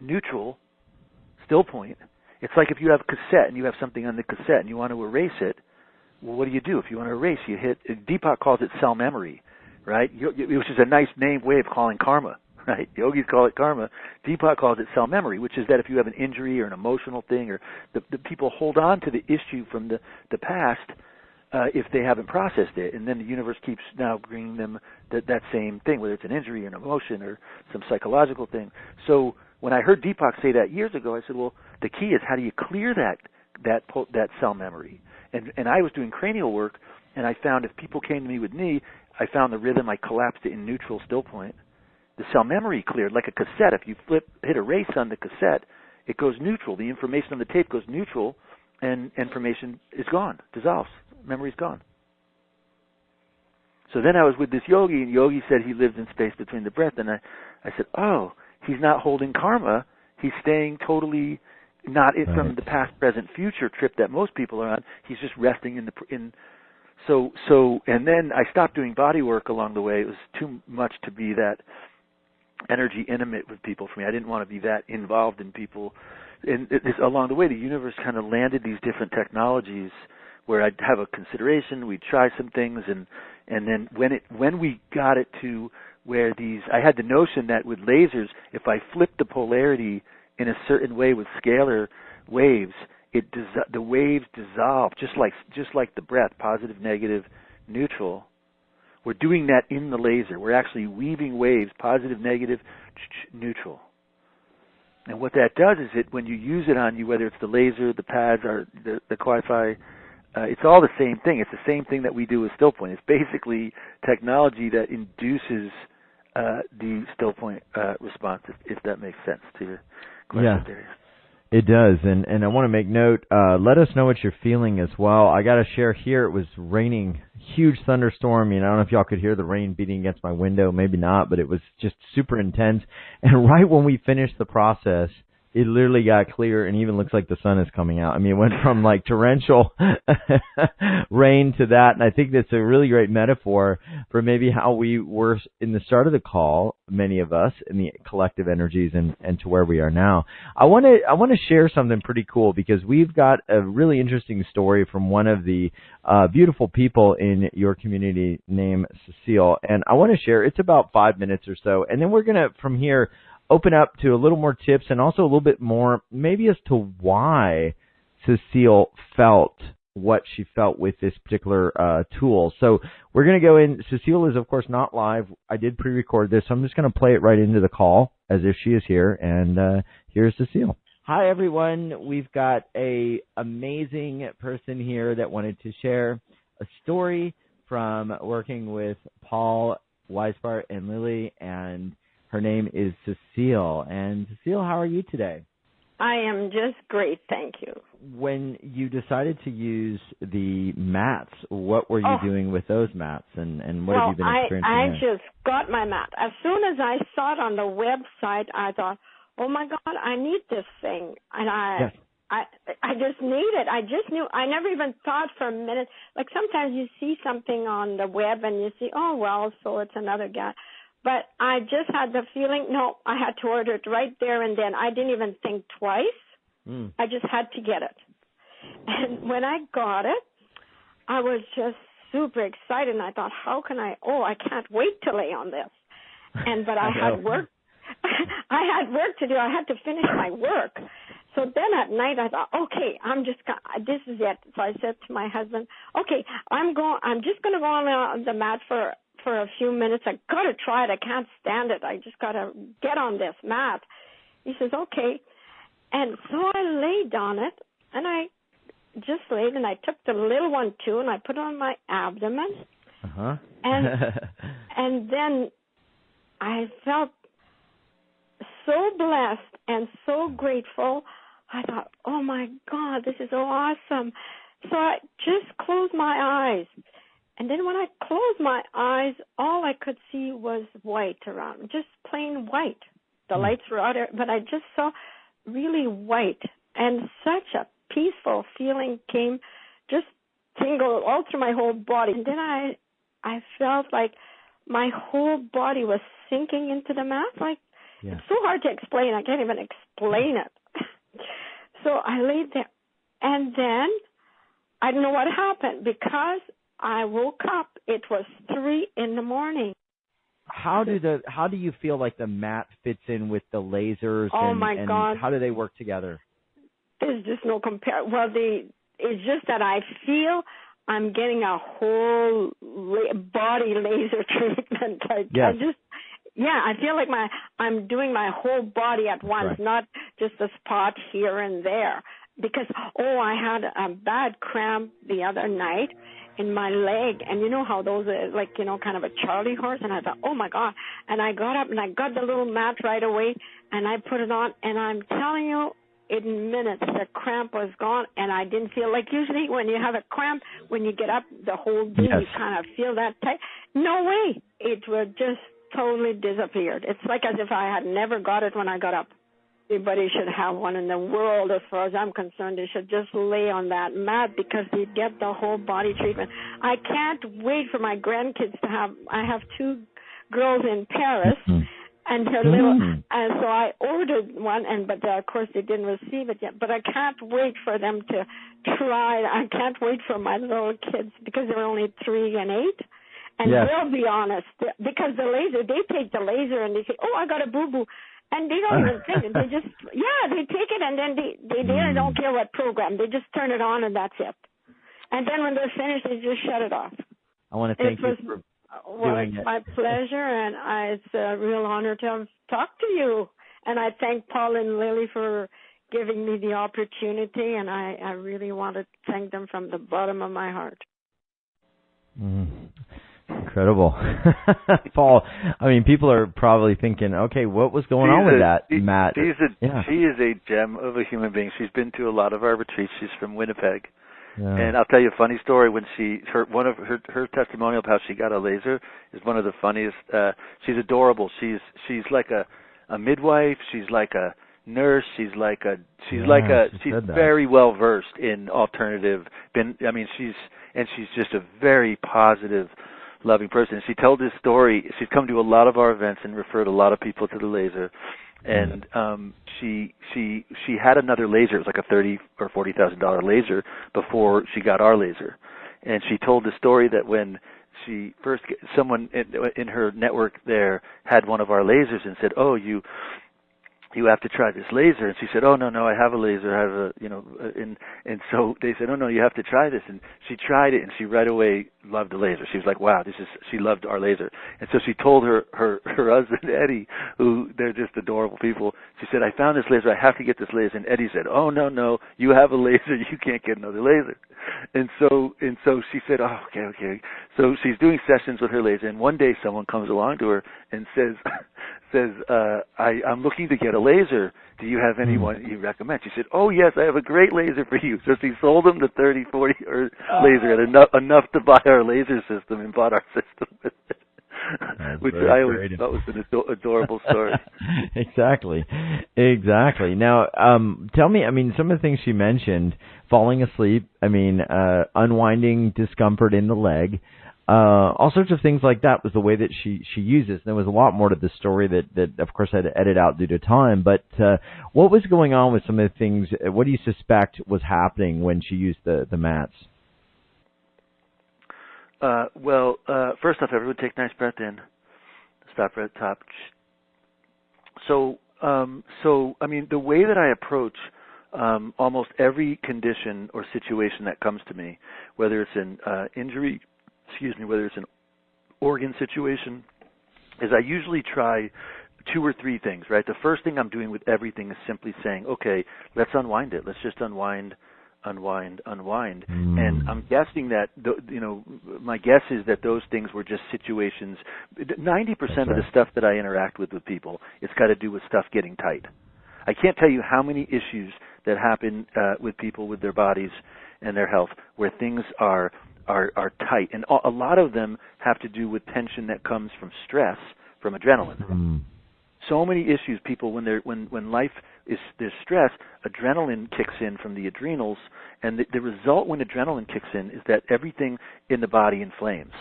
Neutral, Stillpoint, it's like if you have a cassette and you have something on the cassette and you want to erase it, well, what do? If you want to erase, you hit, Deepak calls it cell memory, right? Which is a nice way of calling karma, right? Yogis call it karma. Deepak calls it cell memory, which is that if you have an injury or an emotional thing, or the people hold on to the issue from the past, if they haven't processed it, and then the universe keeps now bringing them that same thing, whether it's an injury, an emotion, or some psychological thing. So when I heard Deepak say that years ago, I said, well, the key is how do you clear that cell memory? And I was doing cranial work, and I found if people came to me with knee, I found the rhythm, I collapsed it in neutral Stillpoint. The cell memory cleared like a cassette. If you hit erase on the cassette, it goes neutral. The information on the tape goes neutral, and information is gone, dissolves. Memory's gone. So then I was with this yogi, and yogi said he lived in space between the breath, and I said, he's not holding karma. He's staying totally not from the past, present, future trip that most people are on. He's just resting So and then I stopped doing body work along the way. It was too much to be that energy intimate with people for me. I didn't want to be that involved in people. And along the way, the universe kind of landed these different technologies where I'd have a consideration, we'd try some things, and then when we got it to where I had the notion that with lasers, if I flipped the polarity in a certain way with scalar waves, the waves dissolve just like the breath, positive, negative, neutral. We're doing that in the laser. We're actually weaving waves, positive, negative, neutral. And what that does is when you use it on you, whether it's the laser, the pads, or the Wi-Fi, it's all the same thing. It's the same thing that we do with Stillpoint. It's basically technology that induces the Stillpoint response, if that makes sense to your question, Darius. It does, and I want to make note, let us know what you're feeling as well. I got to share here, it was raining, huge thunderstorm. I don't know if y'all could hear the rain beating against my window, maybe not, but it was just super intense. And right when we finished the process, it literally got clear and even looks like the sun is coming out. It went from like torrential rain to that, and I think that's a really great metaphor for maybe how we were in the start of the call, many of us, in the collective energies and to where we are now. I want to share something pretty cool because we've got a really interesting story from one of the beautiful people in your community named CECILE, and I want to share. It's about 5 minutes or so, and then we're going to, from here, open up to a little more tips and also a little bit more maybe as to why CECILE felt what she felt with this particular tool. So we're going to go in. CECILE is, of course, not live. I did pre-record this, so I'm just going to play it right into the call as if she is here. And here's CECILE. Hi, everyone. We've got a amazing person here that wanted to share a story from working with Paul Weisbart and Lily, and her name is CECILE. And CECILE, how are you today? I am just great, thank you. When you decided to use the mats, what were you doing with those mats, and what have you been experiencing I there? just got my mat. As soon as I saw it on the website, I thought, oh, my God, I need this thing. And I just need it. I just knew. I never even thought for a minute. Like sometimes you see something on the web and you see, oh, well, so it's another guy. But I just had the feeling, no, I had to order it right there and then. I didn't even think twice. I just had to get it. And when I got it, I was just super excited. And I thought, how can I can't wait to lay on this. But I had work. I had work to do. I had to finish my work. So then at night I thought, okay, this is it. So I said to my husband, okay, I'm just going to go on the mat for a few minutes. I got to try it. I can't stand it. I just got to get on this mat. He says, okay. And so I laid on it, and I just laid, and I took the little one too, and I put it on my abdomen. And then I felt so blessed and so grateful. I thought, oh, my God, this is so awesome. So I just closed my eyes. And then when I closed my eyes, all I could see was white around, just plain white. The lights were out there, but I just saw really white. And such a peaceful feeling came, just tingled all through my whole body. And then I felt like my whole body was sinking into the mat. It's so hard to explain. I can't even explain it. So I laid there. And then I don't know what happened because I woke up. It was 3 a.m. How do you feel like the mat fits in with the lasers? Oh, my God. How do they work together? There's just no compare. Well, it's just that I feel I'm getting a whole body laser treatment. I feel like I'm doing my whole body at once, not just a spot here and there. Because, I had a bad cramp the other night in my leg, and you know how those are kind of a Charlie horse, and I thought, oh, my God. And I got up, and I got the little mat right away, and I put it on, and I'm telling you, in minutes, the cramp was gone, and I didn't feel like usually when you have a cramp, when you get up, the whole day you kind of feel that tight. No way. It would just totally disappeared. It's like as if I had never got it when I got up. Everybody should have one in the world, as far as I'm concerned. They should just lay on that mat because they get the whole body treatment. I can't wait for my grandkids to have. I have 2 girls in Paris, and they're little. And so I ordered one, but of course they didn't receive it yet. But I can't wait for them to try. I can't wait for my little kids because they're only 3 and 8. And they'll be honest, because they take the laser and they say, oh, I got a boo-boo. And they don't even think it. They just, they take it and then they don't care what program. They just turn it on and that's it. And then when they're finished, they just shut it off. I want to thank you for doing it. It's my pleasure, and it's a real honor to talk to you. And I thank Paul and Lily for giving me the opportunity, and I really want to thank them from the bottom of my heart. Incredible. Paul, I mean, people are probably thinking, okay, what was going on with that, Matt? She is a gem of a human being. She's been to a lot of our retreats. She's from Winnipeg. And I'll tell you a funny story. When her testimonial of how she got a laser is one of the funniest. She's adorable. She's like a midwife. She's like a nurse. She's very well versed in alternative. She's just a very positive, loving person. She told this story. She's come to a lot of our events and referred a lot of people to the laser. And she had another laser. It was like a $30,000 or $40,000 laser before she got our laser. And she told the story that when she first, someone in her network there had one of our lasers and said, "Oh, you have to try this laser." And she said, "Oh, no, I have a laser. I have and so they said, "Oh, no, you have to try this." And she tried it, and she right away loved the laser. She was like, wow, she loved our laser. And so she told her husband, Eddie, who they're just adorable people. She said, I found this laser. I have to get this laser. And Eddie said, oh, no, you have a laser. You can't get another laser. And so she said, oh, okay. So she's doing sessions with her laser, and one day someone comes along to her and says, I'm looking to get a laser. Do you have anyone you recommend? She said, oh, yes, I have a great laser for you. So she sold him the 30, 40 laser at enough to buy our laser system and bought our system with it. Which I always thought was an adorable story. Exactly. Now, tell me, some of the things she mentioned, falling asleep, unwinding discomfort in the leg, all sorts of things like that was the way that she uses. There was a lot more to the story that of course I had to edit out due to time, but what was going on with some of the things, what do you suspect was happening when she used the mats? First off, everyone take a nice breath in. Stop right at the top. So, the way that I approach almost every condition or situation that comes to me, whether it's an injury, whether it's an organ situation, is I usually try 2 or 3 things, right? The first thing I'm doing with everything is simply saying, okay, let's unwind it. Let's just unwind. And I'm guessing that, my guess is that those things were just situations. 90% of the stuff that I interact with people, it's got to do with stuff getting tight. I can't tell you how many issues that happen with people with their bodies and their health where things are tight. And a lot of them have to do with tension that comes from stress, from adrenaline. So many issues, people, when life is there's stress, adrenaline kicks in from the adrenals, and the result when adrenaline kicks in is that everything in the body inflames,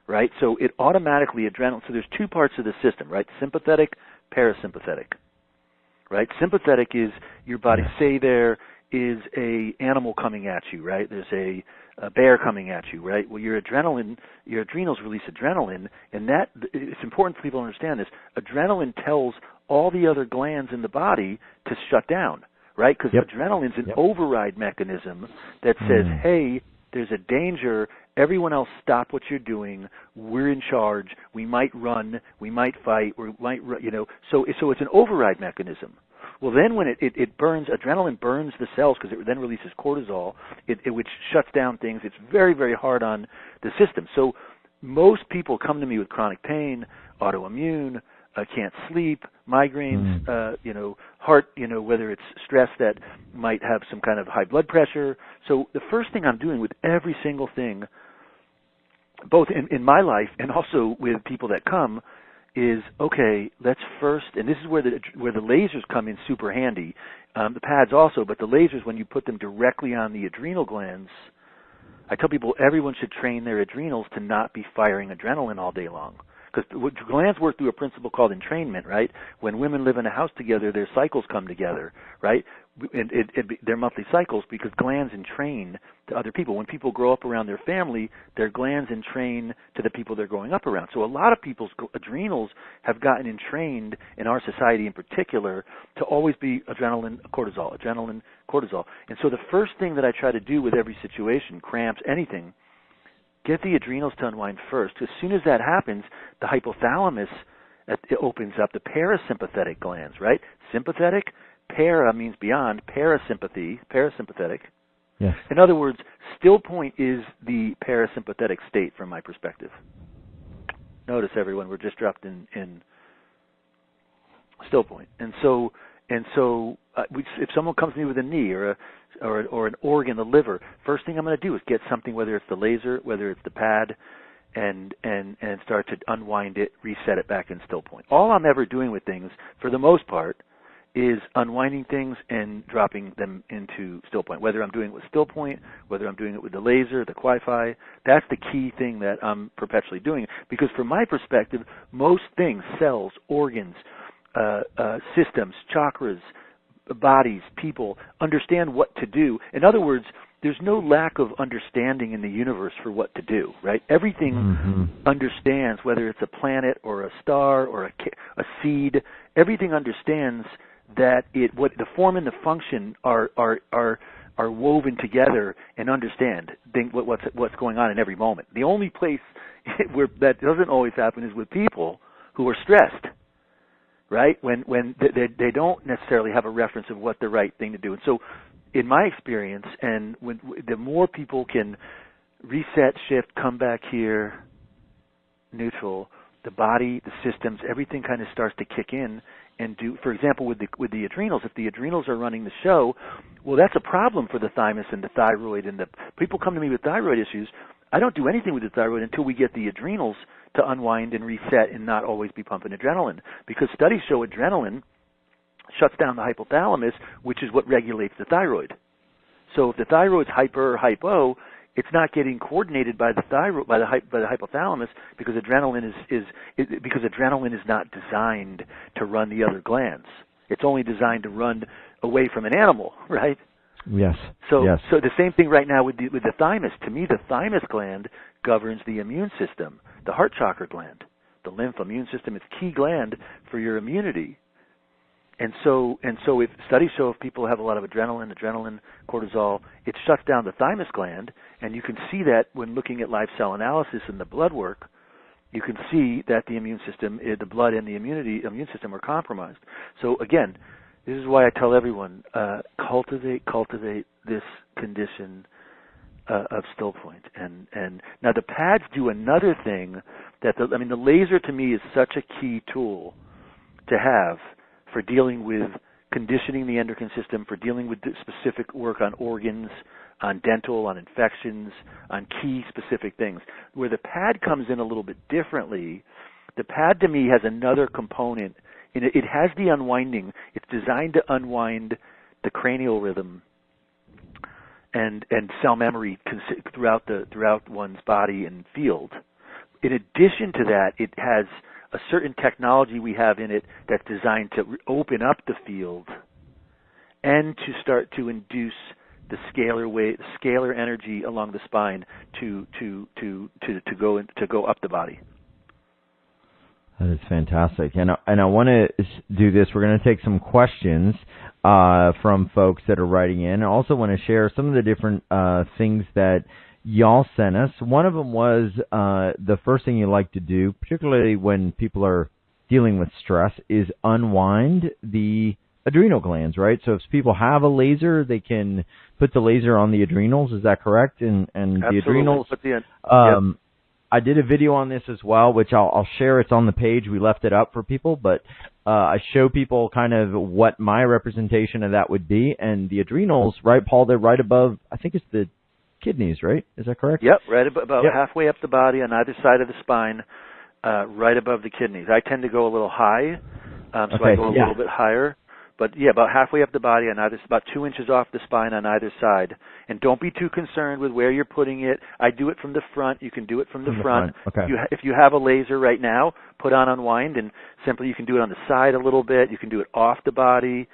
right? So it automatically adrenaline. So there's 2 parts of the system, right? Sympathetic, parasympathetic, right? Sympathetic is your body. Say there is a animal coming at you, right? There's a bear coming at you, right? Well, your adrenals release adrenaline, and that it's important for people to understand this. Adrenaline tells all the other glands in the body to shut down, right? Because adrenaline's an override mechanism that says, hey, there's a danger. Everyone else, stop what you're doing. We're in charge. We might run. We might fight. We might, So it's an override mechanism. Well, then when it burns, adrenaline burns the cells because it then releases cortisol, which shuts down things. It's very, very hard on the system. So most people come to me with chronic pain, autoimmune, can't sleep, migraines, heart, whether it's stress that might have some kind of high blood pressure. So the first thing I'm doing with every single thing, both in my life and also with people that come, is, okay, let's first, and this is where the lasers come in super handy, the pads also, but the lasers, when you put them directly on the adrenal glands, I tell people everyone should train their adrenals to not be firing adrenaline all day long. Because glands work through a principle called entrainment, right? When women live in a house together, their cycles come together, right? And they're monthly cycles because glands entrain to other people. When people grow up around their family, their glands entrain to the people they're growing up around. So a lot of people's adrenals have gotten entrained in our society in particular to always be adrenaline, cortisol. And so the first thing that I try to do with every situation, cramps, anything, get the adrenals to unwind first. As soon as that happens, the hypothalamus it opens up, the parasympathetic glands, right? Sympathetic, para means beyond, parasympathetic. Yes. In other words, Stillpoint is the parasympathetic state from my perspective. Notice, everyone, we're just dropped in Stillpoint. And so if someone comes to me with a knee or an organ, the liver, first thing I'm going to do is get something, whether it's the laser, whether it's the pad, and start to unwind it, reset it back in Stillpoint. All I'm ever doing with things, for the most part, is unwinding things and dropping them into Stillpoint. Whether I'm doing it with Stillpoint, whether I'm doing it with the laser, the Wi-Fi, that's the key thing that I'm perpetually doing. Because from my perspective, most things, cells, organs, systems, chakras, bodies, people, understand what to do. In other words, there's no lack of understanding in the universe for what to do, right? Everything understands, whether it's a planet or a star or a seed, everything understands that what the form and the function are woven together and understand what's going on in every moment. The only place where that doesn't always happen is with people who are stressed. right? When they don't necessarily have a reference of what the right thing to do. And so, in my experience, and the more people can reset, shift, come back here, neutral, the body, the systems, everything kind of starts to kick in and do. For example, with the adrenals, if the adrenals are running the show, well, that's a problem for the thymus and the thyroid. And the people come to me with thyroid issues. I don't do anything with the thyroid until we get the adrenals to unwind and reset and not always be pumping adrenaline, because studies show adrenaline shuts down the hypothalamus, which is what regulates the thyroid. So if the thyroid's hyper or hypo, it's not getting coordinated by the thyroid, by the hypothalamus, because adrenaline is not designed to run the other glands. It's only designed to run away from an animal, right? Yes. So the same thing right now with the thymus. To me, the thymus gland governs the immune system, the heart chakra gland, the lymph immune system. It's a key gland for your immunity. And so if studies show if people have a lot of adrenaline, cortisol, it shuts down the thymus gland, and you can see that when looking at live cell analysis and the blood work. You can see that the immune system, the blood and the immune system are compromised. So again, this is why I tell everyone, cultivate this condition of Stillpoint. And now the pads do another thing the laser to me is such a key tool to have for dealing with conditioning the endocrine system, for dealing with specific work on organs, on dental, on infections, on key specific things. Where the pad comes in a little bit differently, the pad to me has another component. It has the unwinding. It's designed to unwind the cranial rhythm and cell memory throughout one's body and field. In addition to that, it has a certain technology we have in it that's designed to open up the field and to start to induce the scalar energy along the spine to go up the body. That is fantastic, and I want to do this. We're going to take some questions from folks that are writing in. I also want to share some of the different things that y'all sent us. One of them was the first thing you like to do, particularly when people are dealing with stress, is unwind the adrenal glands, right? So if people have a laser, they can put the laser on the adrenals. Is that correct? And the adrenals. Yep. I did a video on this as well, which I'll share. It's on the page. We left it up for people, but I show people kind of what my representation of that would be. And the adrenals, right, Paul, they're right above, I think it's the kidneys, right? Is that correct? Yep, right about halfway up the body on either side of the spine, right above the kidneys. I tend to go a little high, so I go a little bit higher. But yeah, about halfway up the body on either, about 2 inches off the spine on either side. And don't be too concerned with where you're putting it. I do it from the front. You can do it from the front. Okay. If you have a laser right now, put on unwind, and simply you can do it on the side a little bit. You can do it off the body.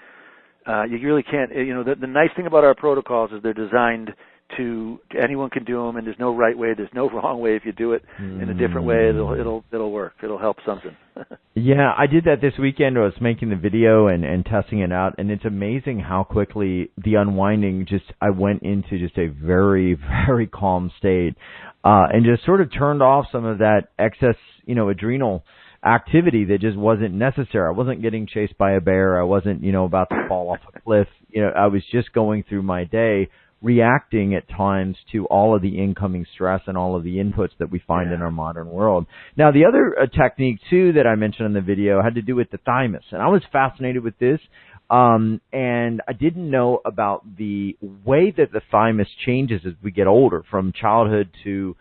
You really can't. The nice thing about our protocols is they're designed to anyone can do them, and there's no right way, there's no wrong way. If you do it in a different way, it'll work. It'll help something. Yeah, I did that this weekend. I was making the video and testing it out, and it's amazing how quickly the unwinding I went into just a very, very calm state, and just sort of turned off some of that excess, adrenal activity that just wasn't necessary. I wasn't getting chased by a bear. I wasn't, about to fall off a cliff. I was just going through my day, reacting at times to all of the incoming stress and all of the inputs that we find in our modern world. Now, the other technique, too, that I mentioned in the video had to do with the thymus. And I was fascinated with this, and I didn't know about the way that the thymus changes as we get older, from childhood to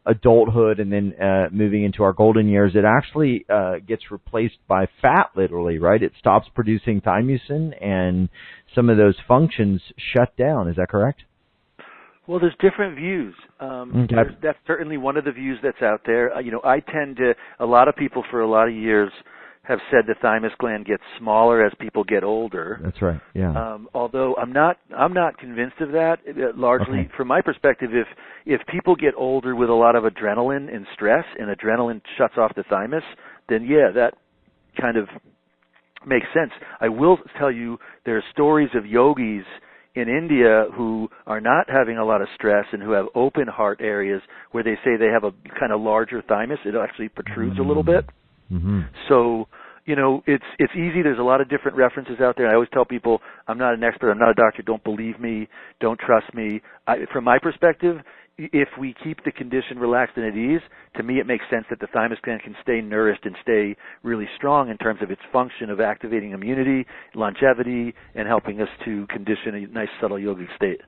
adulthood, and then moving into our golden years. It actually gets replaced by fat, literally, right? It stops producing thymosin, and some of those functions shut down. Is that correct? Well, there's different views. That's certainly one of the views that's out there. I tend to, a lot of people for a lot of years have said the thymus gland gets smaller as people get older. That's right. Yeah. Although I'm not convinced of that. Largely, from my perspective, if people get older with a lot of adrenaline and stress, and adrenaline shuts off the thymus, then that kind of makes sense. I will tell you, there are stories of yogis in India who are not having a lot of stress and who have open heart areas where they say they have a kind of larger thymus. It actually protrudes a little bit. Mm-hmm. So, it's easy. There's a lot of different references out there. I always tell people, I'm not an expert. I'm not a doctor. Don't believe me. Don't trust me. From my perspective, if we keep the condition relaxed and at ease, to me it makes sense that the thymus gland can stay nourished and stay really strong in terms of its function of activating immunity, longevity, and helping us to condition a nice subtle yogic state.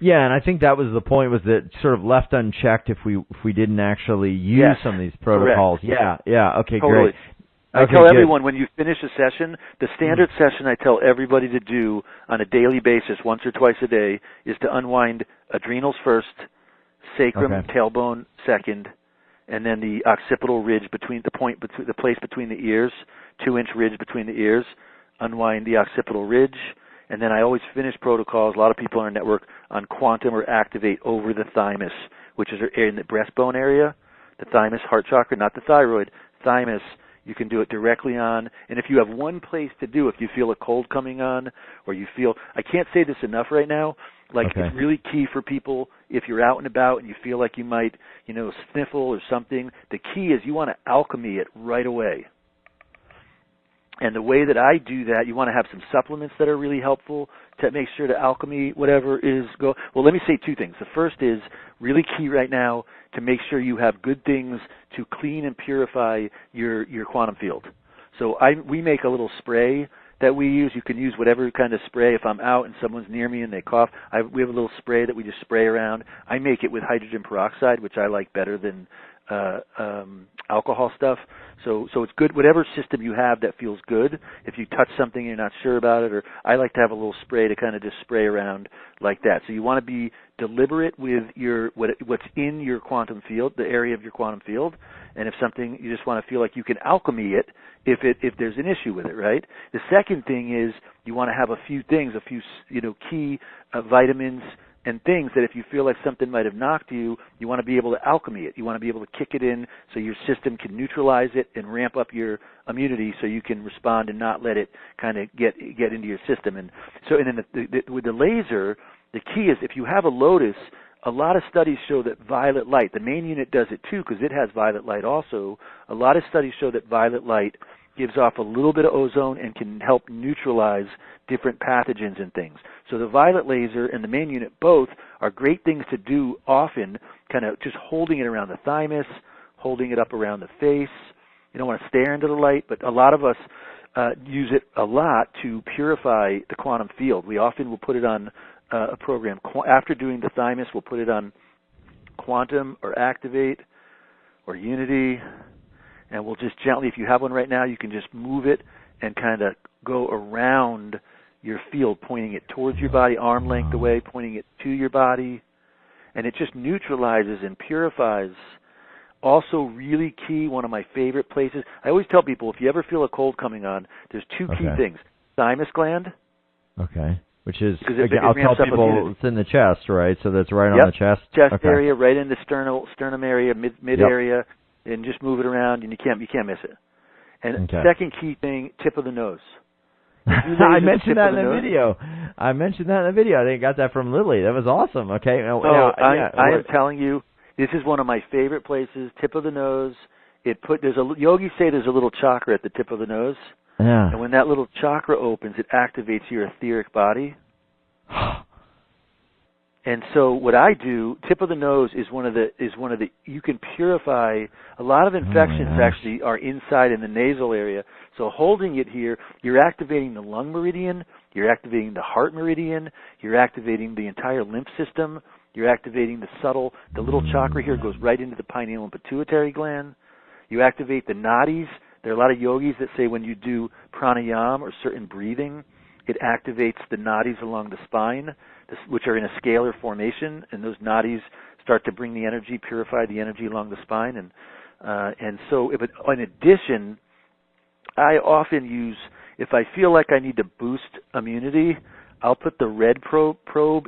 Yeah, and I think that was the point, was that sort of left unchecked if we didn't actually use some of these protocols. Correct. Yeah, okay, totally. Great. I tell everyone when you finish a session, the standard session I tell everybody to do on a daily basis, once or twice a day, is to unwind adrenals first, sacrum, tailbone second, and then the occipital ridge between the place between the ears, 2-inch ridge between the ears, unwind the occipital ridge, and then I always finish protocols, a lot of people on our network, on quantum or activate over the thymus, which is in the breastbone area, the thymus, heart chakra, not the thyroid, thymus. You can do it directly on, and if you have one place to do, if you feel a cold coming on, or you feel, I can't say this enough right now, it's really key for people, if you're out and about and you feel like you might, sniffle or something, the key is you want to alchemy it right away. And the way that I do that, you want to have some supplements that are really helpful to make sure to alchemy whatever is go. Well, let me say two things. The first is really key right now to make sure you have good things to clean and purify your quantum field. So we make a little spray that we use. You can use whatever kind of spray. If I'm out and someone's near me and they cough, we have a little spray that we just spray around. I make it with hydrogen peroxide, which I like better than alcohol stuff. So it's good, whatever system you have that feels good. If you touch something and you're not sure about it, or I like to have a little spray to kind of just spray around like that. So you want to be deliberate with what's in your quantum field, the area of your quantum field, and if something, you just want to feel like you can alchemy it if there's an issue with it, right? The second thing is you want to have a few things, key vitamins and things that if you feel like something might have knocked you, you want to be able to alchemy it. You want to be able to kick it in so your system can neutralize it and ramp up your immunity so you can respond and not let it kind of get into your system. And then with the laser, the key is if you have a lotus, a lot of studies show that violet light, the main unit does it too because it has violet light also. A lot of studies show that violet light gives off a little bit of ozone and can help neutralize different pathogens and things. So the violet laser and the main unit both are great things to do often, kind of just holding it around the thymus, holding it up around the face. You don't want to stare into the light, but a lot of us use it a lot to purify the quantum field. We often will put it on a program. After doing the thymus, we'll put it on quantum or activate or unity, and we'll just gently, if you have one right now, you can just move it and kind of go around your field, pointing it towards your body, arm length away, pointing it to your body, and it just neutralizes and purifies. Also really key, one of my favorite places, I always tell people if you ever feel a cold coming on, there's two key things. Thymus gland. Okay. Which is, again, I'll tell people it's in the chest, right? So that's right on the chest? Chest area, right in the sternum area, mid area, and just move it around, and you can't miss it. And second key thing, tip of the nose. I mentioned that in the video. I think I got that from Lily. That was awesome. Okay. I am telling you, this is one of my favorite places. Tip of the nose. Yogis say there's a little chakra at the tip of the nose. Yeah. And when that little chakra opens, it activates your etheric body. And so what I do, tip of the nose is one of the you can purify a lot of infections actually are inside in the nasal area. So holding it here, you're activating the lung meridian, you're activating the heart meridian, you're activating the entire lymph system, you're activating the little chakra here goes right into the pineal and pituitary gland. You activate the nadis. There are a lot of yogis that say when you do pranayama or certain breathing, it activates the nadis along the spine, which are in a scalar formation, and those nadis start to bring the energy, purify the energy along the spine. And so, in addition, I often use, if I feel like I need to boost immunity, I'll put the red probe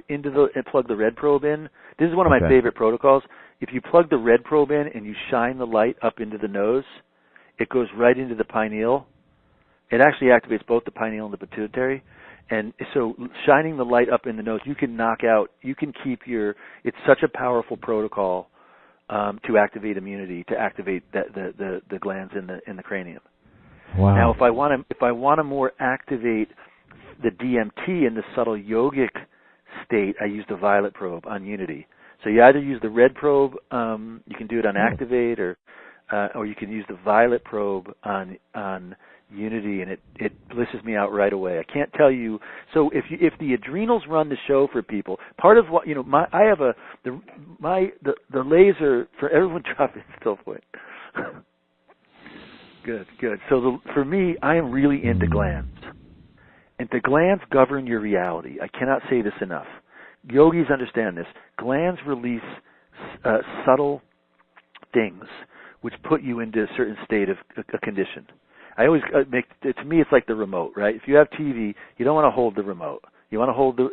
and plug the red probe in. This is one of my favorite protocols. If you plug the red probe in and you shine the light up into the nose, it goes right into the pineal. It actually activates both the pineal and the pituitary. And so shining the light up in the nose, you can keep it's such a powerful protocol to activate immunity, to activate the glands in the cranium. Wow. Now, if I want to more activate the DMT in the subtle yogic state, I use the violet probe on Unity. So you either use the red probe, you can do it on Activate, or you can use the violet probe on Unity, and it blisses me out right away. I can't tell you. So if the adrenals run the show for people, part of what I have the laser for everyone dropping Stillpoint. Good. So for me, I am really into glands, and the glands govern your reality. I cannot say this enough. Yogis understand this. Glands release subtle things which put you into a certain state of a condition. I always to me, it's like the remote, right? If you have TV, you don't want to hold the remote. You want to hold the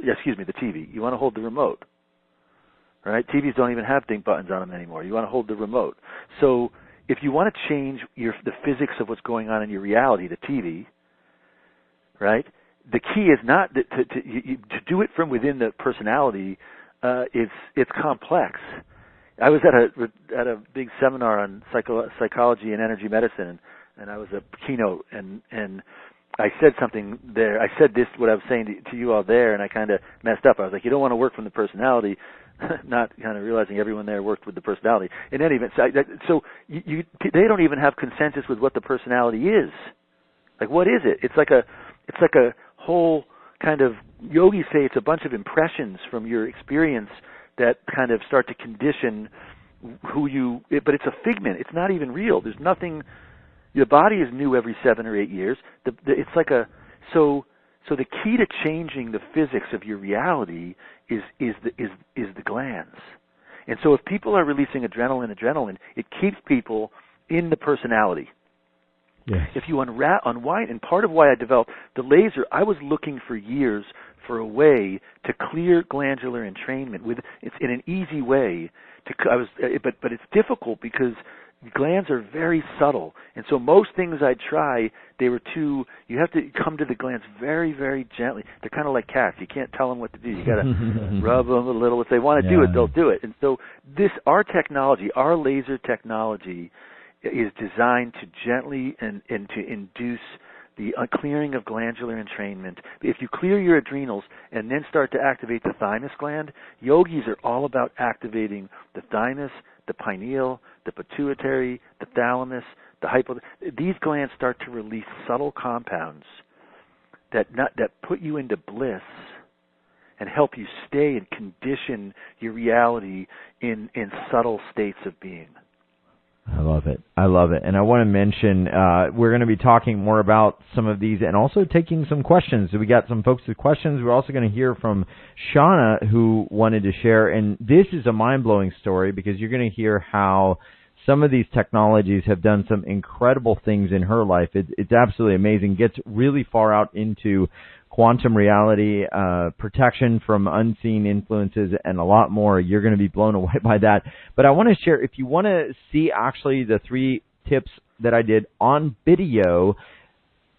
TV. You want to hold the remote, right? TVs don't even have ding buttons on them anymore. You want to hold the remote. So if you want to change the physics of what's going on in your reality, the TV, right? The key is not to do it from within the personality. It's complex. I was at a big seminar on psychology and energy medicine, and I was a keynote, and I said something there. I said what I was saying to you all there, and I kind of messed up. I was like, you don't want to work from the personality, not kind of realizing everyone there worked with the personality. In any event, they don't even have consensus with what the personality is. Like, what is it? It's like a whole kind of, yogis say it's a bunch of impressions from your experience that kind of start to condition but it's a figment. It's not even real. There's nothing. Your body is new every 7 or 8 years. It's like so the key to changing the physics of your reality is the glands. And so if people are releasing adrenaline, it keeps people in the personality. Yes. If you unwind, and part of why I developed the laser, I was looking for years for a way to clear glandular entrainment it's in an easy way but it's difficult because glands are very subtle, and so most things I try, you have to come to the glands very, very gently. They're kind of like cats. You can't tell them what to do. You got to rub them a little. If they want to do it, they'll do it. And so our technology, our laser technology, is designed to gently and to induce the clearing of glandular entrainment. If you clear your adrenals and then start to activate the thymus gland, yogis are all about activating the thymus, the pineal, the pituitary, the thalamus, the these glands start to release subtle compounds that put you into bliss and help you stay and condition your reality in subtle states of being. I love it. And I want to mention, we're going to be talking more about some of these and also taking some questions. So we got some folks with questions. We're also going to hear from SHANA, who wanted to share. And this is a mind-blowing story because you're going to hear how some of these technologies have done some incredible things in her life. It's absolutely amazing. Gets really far out into quantum reality, protection from unseen influences, and a lot more. You're going to be blown away by that. But I want to share, if you want to see actually the 3 tips that I did on video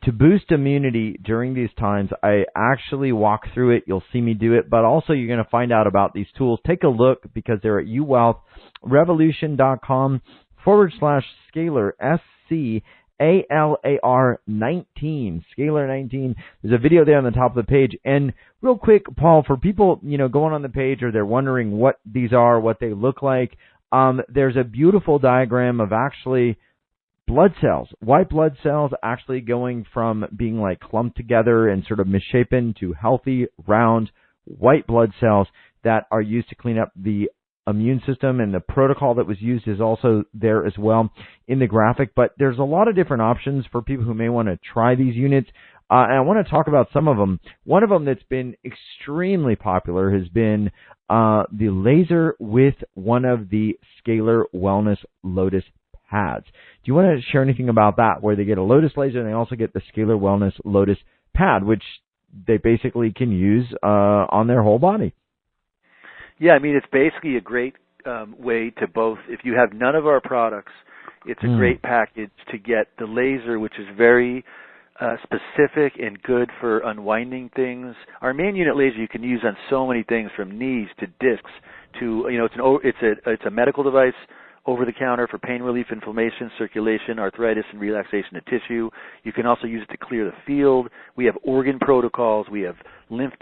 to boost immunity during these times, I actually walk through it. You'll see me do it, but also you're going to find out about these tools. Take a look because they're at YouWealthRevolution.com/scalar, SCALAR 19, Scalar 19. There's a video there on the top of the page. And real quick, Paul, for people, going on the page or they're wondering what these are, what they look like, there's a beautiful diagram of actually blood cells, white blood cells actually going from being like clumped together and sort of misshapen to healthy, round, white blood cells that are used to clean up the immune system, and the protocol that was used is also there as well in the graphic. But there's a lot of different options for people who may want to try these units, and I want to talk about some of them. One of them that's been extremely popular has been the laser with one of the Scalar Wellness Lotus pads. Do you want to share anything about that, where they get a Lotus laser and they also get the Scalar Wellness Lotus pad, which they basically can use on their whole body? Yeah, I mean, it's basically a great way to both, if you have none of our products, it's a great package to get the laser, which is very specific and good for unwinding things. Our main unit laser you can use on so many things, from knees to discs to, it's a medical device over-the-counter for pain relief, inflammation, circulation, arthritis, and relaxation of tissue. You can also use it to clear the field. We have organ protocols. We have lymph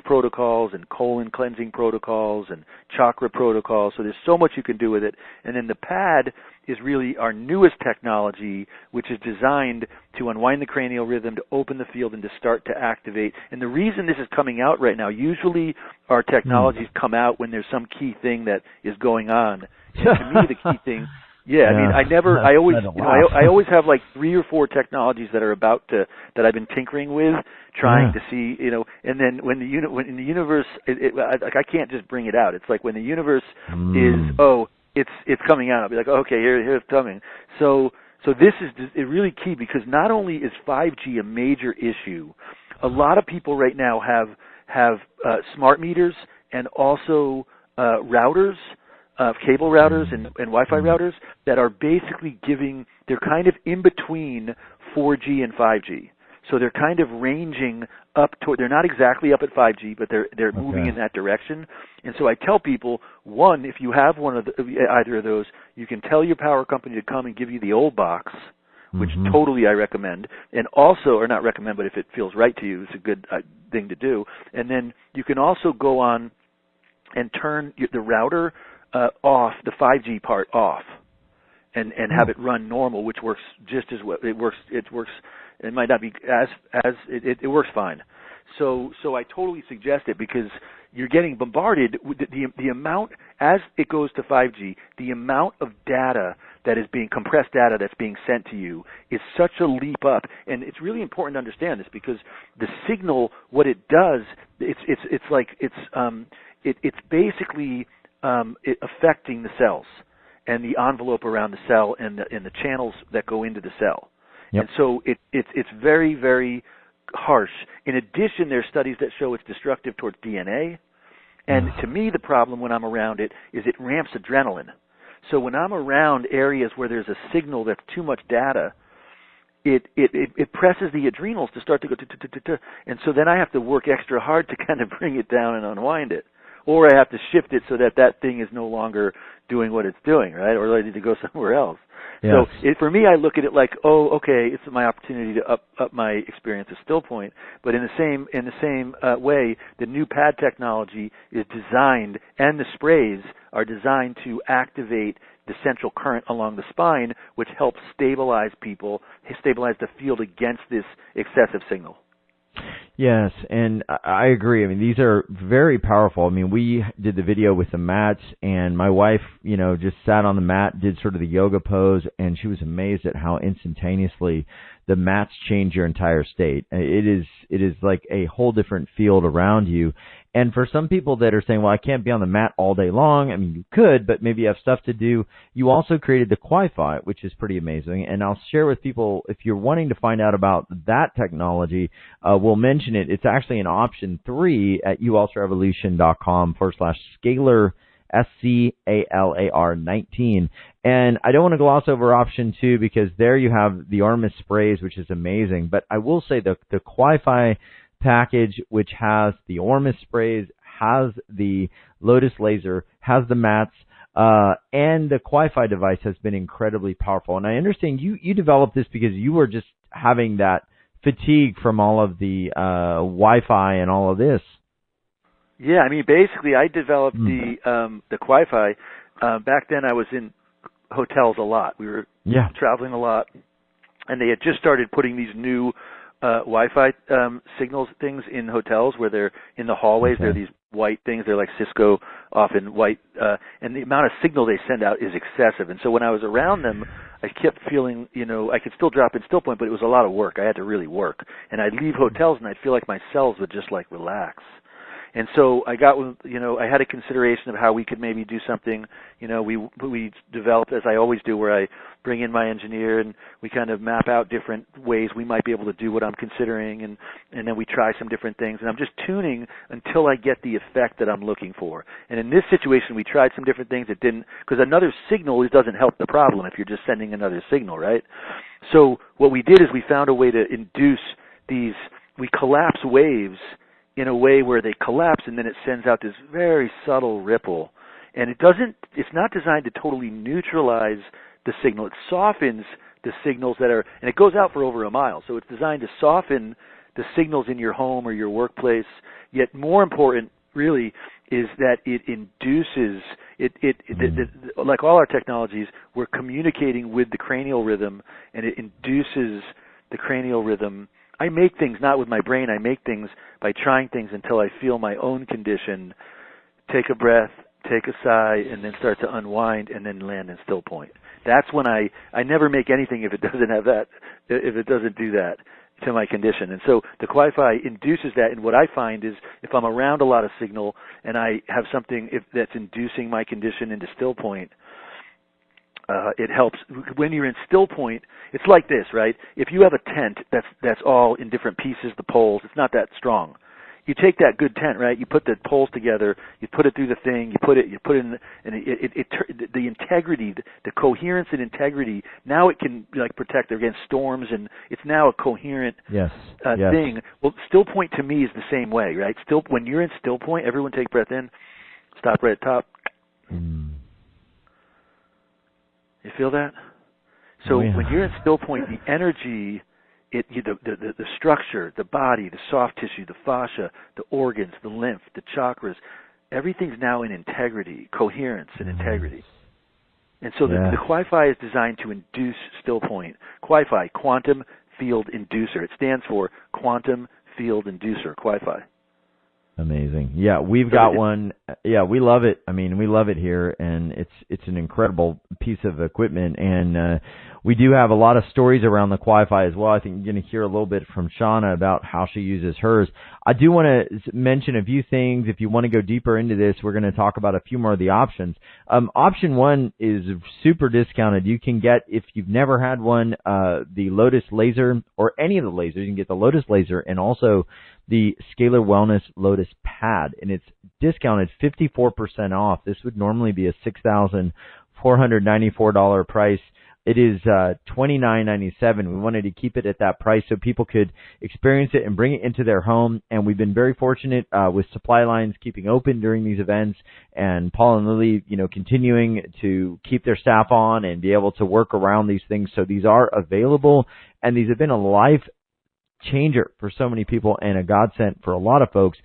protocols and colon cleansing protocols and chakra protocols. So there's so much you can do with it. And then the pad is really our newest technology, which is designed to unwind the cranial rhythm, to open the field, and to start to activate. And the reason this is coming out right now, usually our technologies come out when there's some key thing that is going on. And to me, the key thing, I always have like 3 or 4 technologies that are that I've been tinkering with, trying to see, and then when in the universe, I can't just bring it out. It's like when the universe is, it's coming out. I'll be like, okay, here's coming. So this is really key, because not only is 5G a major issue, a lot of people right now have smart meters and also routers, cable routers and Wi-Fi routers that are basically they're kind of in between 4G and 5G. So they're kind of ranging up toward, they're not exactly up at 5G, but they're moving in that direction. And so I tell people, one, if you have either of those, you can tell your power company to come and give you the old box, which totally I recommend, and also, or not recommend, but if it feels right to you, it's a good thing to do. And then you can also go on and turn the router off, the 5G part off, and have it run normal, which works just as well. It works. It might not be it works fine. So I totally suggest it, because you're getting bombarded with the amount, as it goes to 5G, the amount of data that is being compressed data that's being sent to you is such a leap up. And it's really important to understand this, because the signal, what it does, it's basically affecting the cells and the envelope around the cell and the channels that go into the cell. Yep. And so it's very, very harsh. In addition, there are studies that show it's destructive towards DNA. And to me, the problem when I'm around it is it ramps adrenaline. So when I'm around areas where there's a signal that's too much data, it presses the adrenals to start to go, and so then I have to work extra hard to kind of bring it down and unwind it. Or I have to shift it so that thing is no longer doing what it's doing, right? Or I need to go somewhere else. Yes. So for me, I look at it like, it's my opportunity to up my experience of Stillpoint. But in the same way, the new pad technology is designed, and the sprays are designed to activate the central current along the spine, which helps stabilize the field against this excessive signal. Yes, and I agree. I mean, these are very powerful. I mean, we did the video with the mats, and my wife, just sat on the mat, did sort of the yoga pose, and she was amazed at how instantaneously the mats change your entire state. It is like a whole different field around you. And for some people that are saying, well, I can't be on the mat all day long, I mean, you could, but maybe you have stuff to do. You also created the Wi-Fi, which is pretty amazing. And I'll share with people, if you're wanting to find out about that technology, we'll mention it. It's actually in option 3 at YouWealthRevolution.com/scalar, SCALAR 19. And I don't want to gloss over option 2, because there you have the Ormus sprays, which is amazing. But I will say the Wi-Fi package, which has the Ormus sprays, has the Lotus laser, has the mats, and the Wi-Fi device has been incredibly powerful. And I understand you developed this because you were just having that fatigue from all of the Wi-Fi and all of this. Yeah, I mean, basically, I developed the Wi-Fi. Back then, I was in hotels a lot. We were traveling a lot, and they had just started putting these new Wi-Fi signals things in hotels, where they're in the hallways. Okay. They're these white things. They're like Cisco, often white, and the amount of signal they send out is excessive. And so when I was around them, I kept feeling, I could still drop in Stillpoint, but it was a lot of work. I had to really work. And I'd leave hotels, and I'd feel like my cells would just like relax. And so I had a consideration of how we could maybe do something. We developed, as I always do, where I bring in my engineer and we kind of map out different ways we might be able to do what I'm considering, and then we try some different things. And I'm just tuning until I get the effect that I'm looking for. And in this situation, we tried some different things. It didn't, because another signal doesn't help the problem if you're just sending another signal, right? So what we did is we found a way to induce we collapse waves in a way where they collapse, and then it sends out this very subtle ripple. And it's not designed to totally neutralize the signal. It softens the signals that are, and it goes out for over a mile. So it's designed to soften the signals in your home or your workplace. Yet more important, really, is that it induces, like all our technologies, we're communicating with the cranial rhythm, and it induces the cranial rhythm. I make things not with my brain. I make things by trying things until I feel my own condition. Take a breath, take a sigh, and then start to unwind, and then land in still point. That's when I never make anything if it doesn't have that, if it doesn't do that to my condition. And so the Wi-Fi induces that, and what I find is if I'm around a lot of signal and I have something that's inducing my condition into still point, it helps. When you're in still point, it's like this, right? If you have a tent that's all in different pieces, the poles, it's not that strong. You take that good tent, right? You put the poles together, you put it through the thing, you put it in, and the integrity, the coherence and integrity. Now it can like protect against storms, and it's now a coherent thing. Well, still point to me is the same way, right? Still, when you're in still point, everyone take a breath in, stop right at top. You feel that? So when you're in still point, the energy. The structure, the body, the soft tissue, the fascia, the organs, the lymph, the chakras, everything's now in integrity, coherence and integrity. And so the Wi-Fi is designed to induce still point. Wi-Fi, quantum field inducer. It stands for quantum field inducer, Wi-Fi. Amazing. Yeah, we've got one. Yeah, we love it. I mean, we love it here, and it's an incredible piece of equipment. And we do have a lot of stories around the Wi-Fi as well. I think you're going to hear a little bit from SHANA about how she uses hers. I do want to mention a few things. If you want to go deeper into this, we're going to talk about a few more of the options. Option one is super discounted. You can get, if you've never had one, the Lotus Laser or any of the lasers. You can get the Lotus Laser and also the Scalar Wellness Lotus Pad, and it's discounted 54% off. This would normally be a $6,494 price. It is $29.97. We wanted to keep it at that price so people could experience it and bring it into their home. And we've been very fortunate with supply lines keeping open during these events, and Paul and Lily, continuing to keep their staff on and be able to work around these things. So these are available, and these have been a life changer for so many people and a godsend for a lot of folks.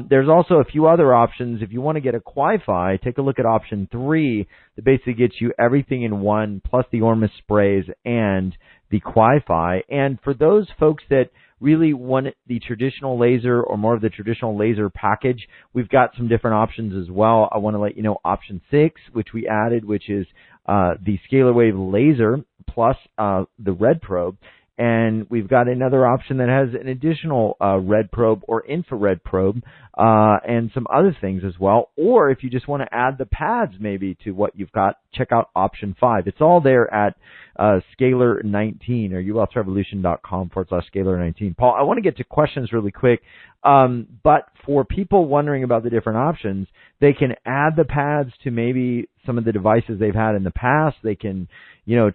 There's also a few other options. If you want to get a Wi-Fi, take a look at option 3 that basically gets you everything in one, plus the Ormus sprays and the Wi-Fi. And for those folks that really want the traditional laser or more of the traditional laser package, we've got some different options as well. I want to let you know option 6, which we added, which is the scalar wave laser plus the red probe. And we've got another option that has an additional red probe or infrared probe and some other things as well. Or if you just want to add the pads maybe to what you've got, check out option 5. It's all there at Scalar19 or YouWealthRevolution.com/Scalar19. Paul, I want to get to questions really quick. But for people wondering about the different options, they can add the pads to maybe some of the devices they've had in the past. They can,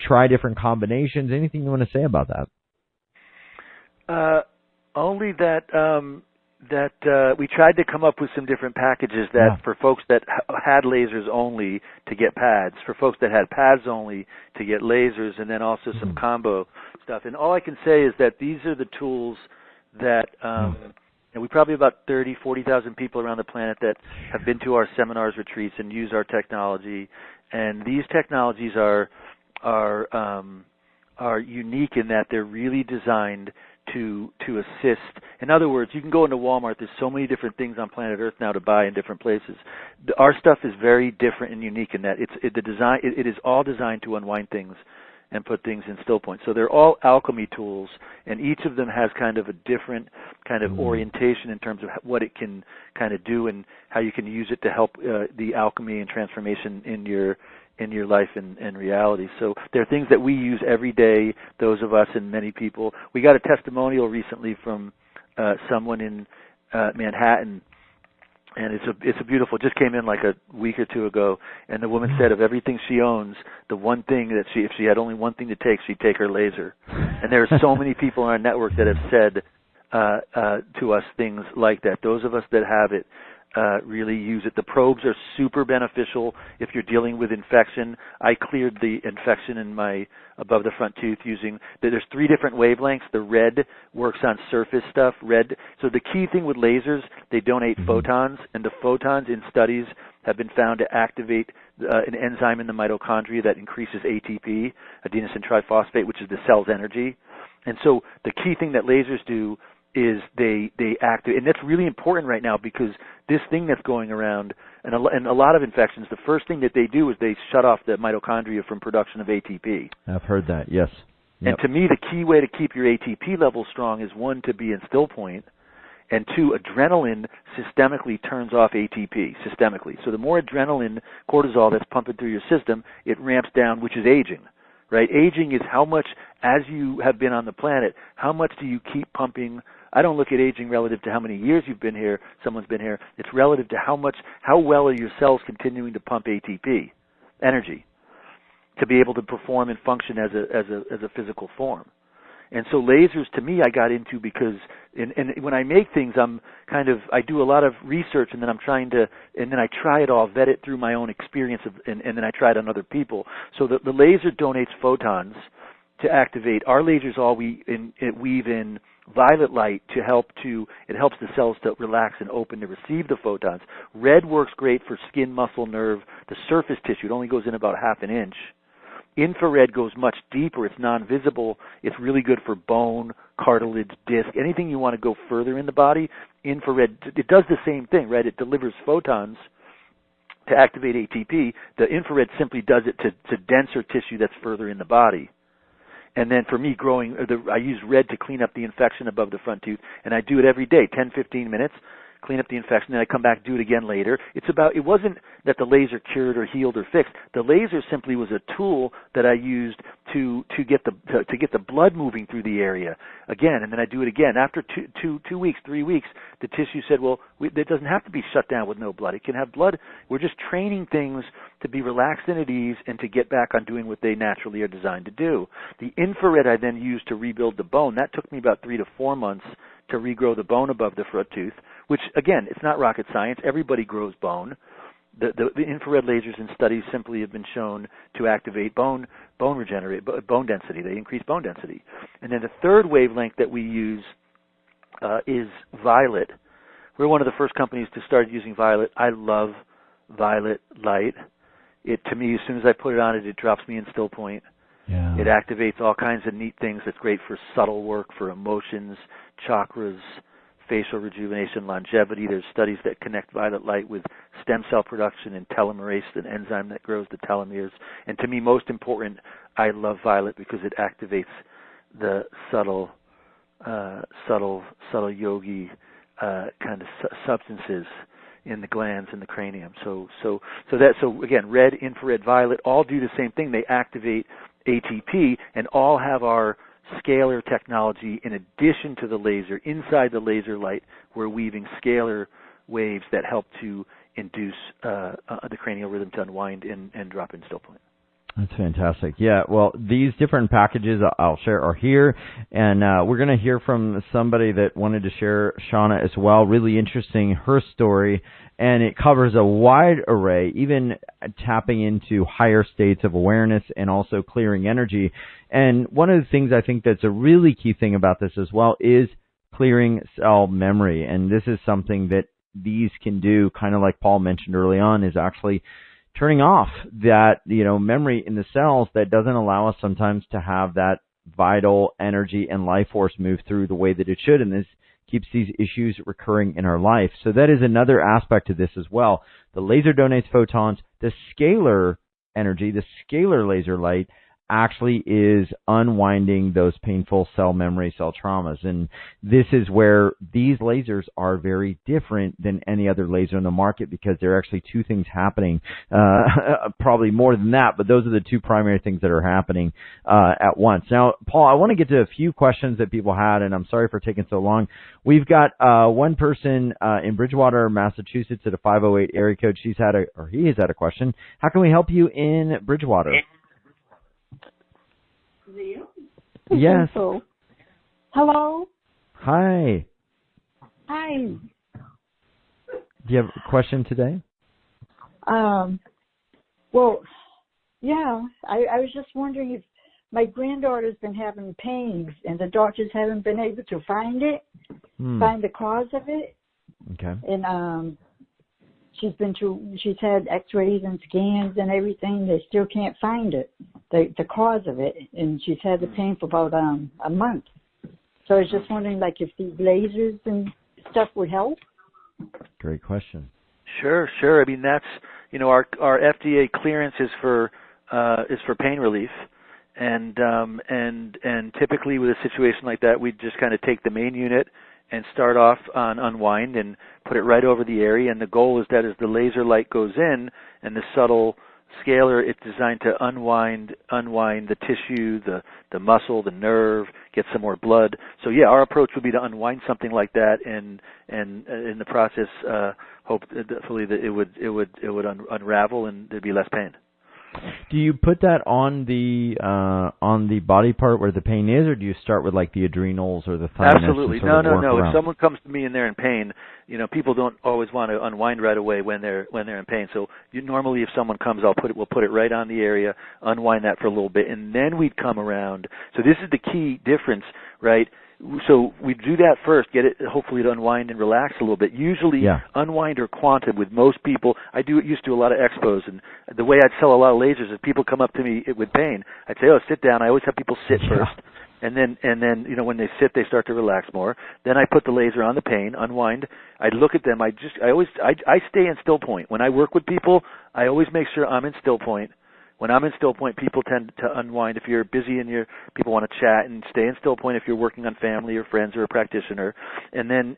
try different combinations. Anything you want to say about that? Only that we tried to come up with some different packages that for folks that had lasers only to get pads, for folks that had pads only to get lasers, and then also some combo stuff. And all I can say is that these are the tools that and we probably have about 40,000 people around the planet that have been to our seminars, retreats, and use our technology. And these technologies are unique in that they're really designed to assist. In other words, you can go into Walmart. There's so many different things on planet Earth now to buy in different places. Our stuff is very different and unique in that it is all designed to unwind things and put things in still point. So they're all alchemy tools, and each of them has kind of a different kind of orientation in terms of what it can kind of do and how you can use it to help the alchemy and transformation in your life and reality. So they're things that we use every day, those of us and many people. We got a testimonial recently from someone in Manhattan, and it's a beautiful, just came in like a week or two ago, and the woman said of everything she owns, the one thing that if she had only one thing to take, she'd take her laser. And there are so many people on our network that have said to us things like that. Those of us that have it, really use it. The probes are super beneficial if you're dealing with infection. I cleared the infection in my above the front tooth using, there's 3 different wavelengths. The red works on surface stuff. Red. So the key thing with lasers, they donate photons, and the photons in studies have been found to activate an enzyme in the mitochondria that increases ATP, adenosine triphosphate, which is the cell's energy. And so the key thing that lasers do is they activate, and that's really important right now because this thing that's going around, and a lot of infections, the first thing that they do is they shut off the mitochondria from production of ATP. I've heard that, yes. Yep. And to me, the key way to keep your ATP level strong is 1, to be in still point, and 2, adrenaline systemically turns off ATP, systemically. So the more adrenaline, cortisol that's pumping through your system, it ramps down, which is aging. Right? Aging is how much, as you have been on the planet, how much do you keep pumping? I don't look at aging relative to how many years you've been here, someone's been here. It's relative to how well are your cells continuing to pump ATP, energy, to be able to perform and function as a physical form. And so lasers, to me, I got into because, and when I make things, I do a lot of research, and then and then I try it all, vet it through my own experience, and then I try it on other people. So the laser donates photons to activate. Our lasers weave in violet light it helps the cells to relax and open to receive the photons. Red works great for skin, muscle, nerve, the surface tissue. It only goes in about half an inch. Infrared goes much deeper. It's non-visible. It's really good for bone, cartilage, disc, anything you want to go further in the body. Infrared, it does the same thing, right? It delivers photons to activate ATP. The infrared simply does it to denser tissue that's further in the body. And then for me, I use red to clean up the infection above the front tooth, and I do it every day, 10, 15 minutes. Clean up the infection, then I come back, do it again later. It wasn't that the laser cured or healed or fixed. The laser simply was a tool that I used to get the blood moving through the area again, and then I do it again. After 2 weeks, 3 weeks, the tissue said, well, it doesn't have to be shut down with no blood. It can have blood. We're just training things to be relaxed and at ease and to get back on doing what they naturally are designed to do. The infrared I then used to rebuild the bone. That took me about 3 to 4 months to regrow the bone above the front tooth, which, again, it's not rocket science. Everybody grows bone. The infrared lasers in studies simply have been shown to activate bone density. They increase bone density. And then the third wavelength that we use is violet. We're one of the first companies to start using violet. I love violet light. To me, as soon as I put it on, it drops me in still point. Yeah. It activates all kinds of neat things. It's great for subtle work, for emotions, chakras, facial rejuvenation, longevity. There's studies that connect violet light with stem cell production and telomerase, an enzyme that grows the telomeres. And to me, most important, I love violet because it activates the subtle yogi kind of substances in the glands in the cranium. So again, red, infrared, violet all do the same thing. They activate ATP and all have our scalar technology in addition to the laser. Inside the laser light, we're weaving scalar waves that help to induce the cranial rhythm to unwind and drop in still point. That's fantastic. Yeah, well, these different packages I'll share are here, and we're going to hear from somebody that wanted to share SHANA as well. Really interesting, her story, and it covers a wide array, even tapping into higher states of awareness and also clearing energy. And one of the things I think that's a really key thing about this as well is clearing cell memory, and this is something that these can do, kind of like Paul mentioned early on, is actually turning off that, memory in the cells that doesn't allow us sometimes to have that vital energy and life force move through the way that it should, and this keeps these issues recurring in our life. So that is another aspect to this as well. The laser donates photons. The scalar energy, the scalar laser light, actually is unwinding those painful cell memory, cell traumas. And this is where these lasers are very different than any other laser in the market because there are actually two things happening, probably more than that, but those are the two primary things that are happening at once. Now, Paul, I want to get to a few questions that people had, and I'm sorry for taking so long. We've got one person in Bridgewater, Massachusetts at a 508 area code. He has had a question. How can we help you in Bridgewater? Yes. Hello. Hi. Hi. Do you have a question today? Well, yeah, I was just wondering if my granddaughter's been having pains and the doctors haven't been able to find the cause of it. Okay. And she's had x-rays and scans and everything. They still can't find it, the cause of it. And she's had the pain for about a month. So I was just wondering, like, if these lasers and stuff would help. Great question. Sure. I mean, that's, our FDA clearance is for pain relief, and typically with a situation like that, we just kind of take the main unit and start off on unwind and put it right over the area. And the goal is that as the laser light goes in and the subtle scalar, it's designed to unwind the tissue, the muscle, the nerve, get some more blood. So yeah, our approach would be to unwind something like that, and in the process, hopefully that it would unravel and there'd be less pain. Do you put that on the body part where the pain is, or do you start with like the adrenals or the thymus? Absolutely. No. If someone comes to me and they're in pain, people don't always want to unwind right away when they're in pain. So normally if someone comes, we'll put it right on the area, unwind that for a little bit, and then we'd come around. So this is the key difference, right? So we do that first, get it hopefully to unwind and relax a little bit. Usually unwind or quantum with most people. Used to do a lot of expos, and the way I'd sell a lot of lasers is people come up to me with pain. I'd say, sit down. I always have people sit first. And then when they sit, they start to relax more. Then I put the laser on the pain, unwind. I look at them. I stay in still point. When I work with people, I always make sure I'm in still point. When I'm in still point, people tend to unwind. If you're busy and people want to chat, and stay in still point if you're working on family or friends or a practitioner. And then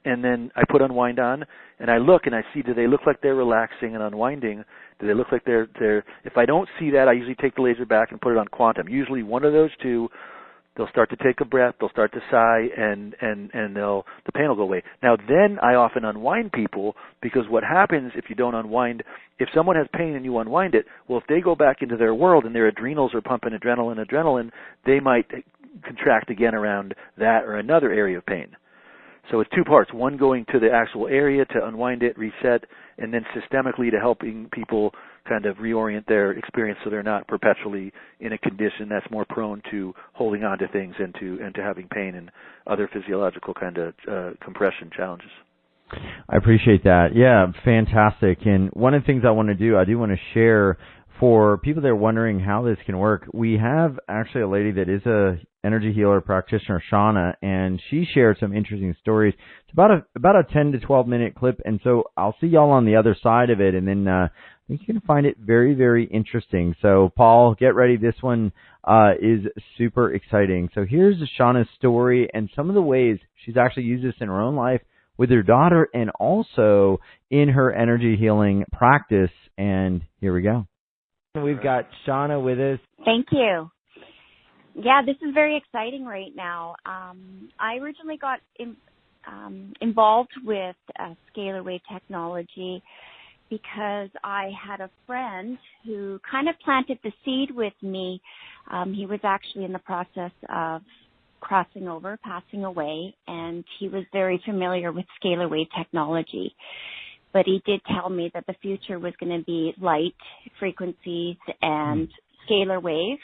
I put unwind on, and I look and I see, do they look like they're relaxing and unwinding? Do they look like they're if I don't see that, I usually take the laser back and put it on quantum. Usually one of those two. They'll start to take a breath, they'll start to sigh, and the pain will go away. Now then I often unwind people, because what happens if you don't unwind, if someone has pain and you unwind it, well, if they go back into their world and their adrenals are pumping adrenaline, they might contract again around that or another area of pain. So it's two parts, one going to the actual area to unwind it, reset, and then systemically to helping people kind of reorient their experience so they're not perpetually in a condition that's more prone to holding on to things and to having pain and other physiological kind of compression challenges. I appreciate that. Yeah, fantastic. And one of the things I want to do, I do want to share for people that are wondering how this can work. We have actually a lady that is a energy healer practitioner, SHANA, and she shared some interesting stories. It's about a 10 to 12 minute clip, and so I'll see y'all on the other side of it, and then I think you're going to find it very, very interesting. So, Paul, get ready. This one is super exciting. So here's SHANA's story and some of the ways she's actually used this in her own life with her daughter and also in her energy healing practice. And here we go. We've got SHANA with us. Thank you. Yeah, this is very exciting right now. I originally got involved with scalar wave technology because I had a friend who kind of planted the seed with me. He was actually in the process of crossing over, passing away, and he was very familiar with scalar wave technology. But he did tell me that the future was going to be light frequencies and scalar wave,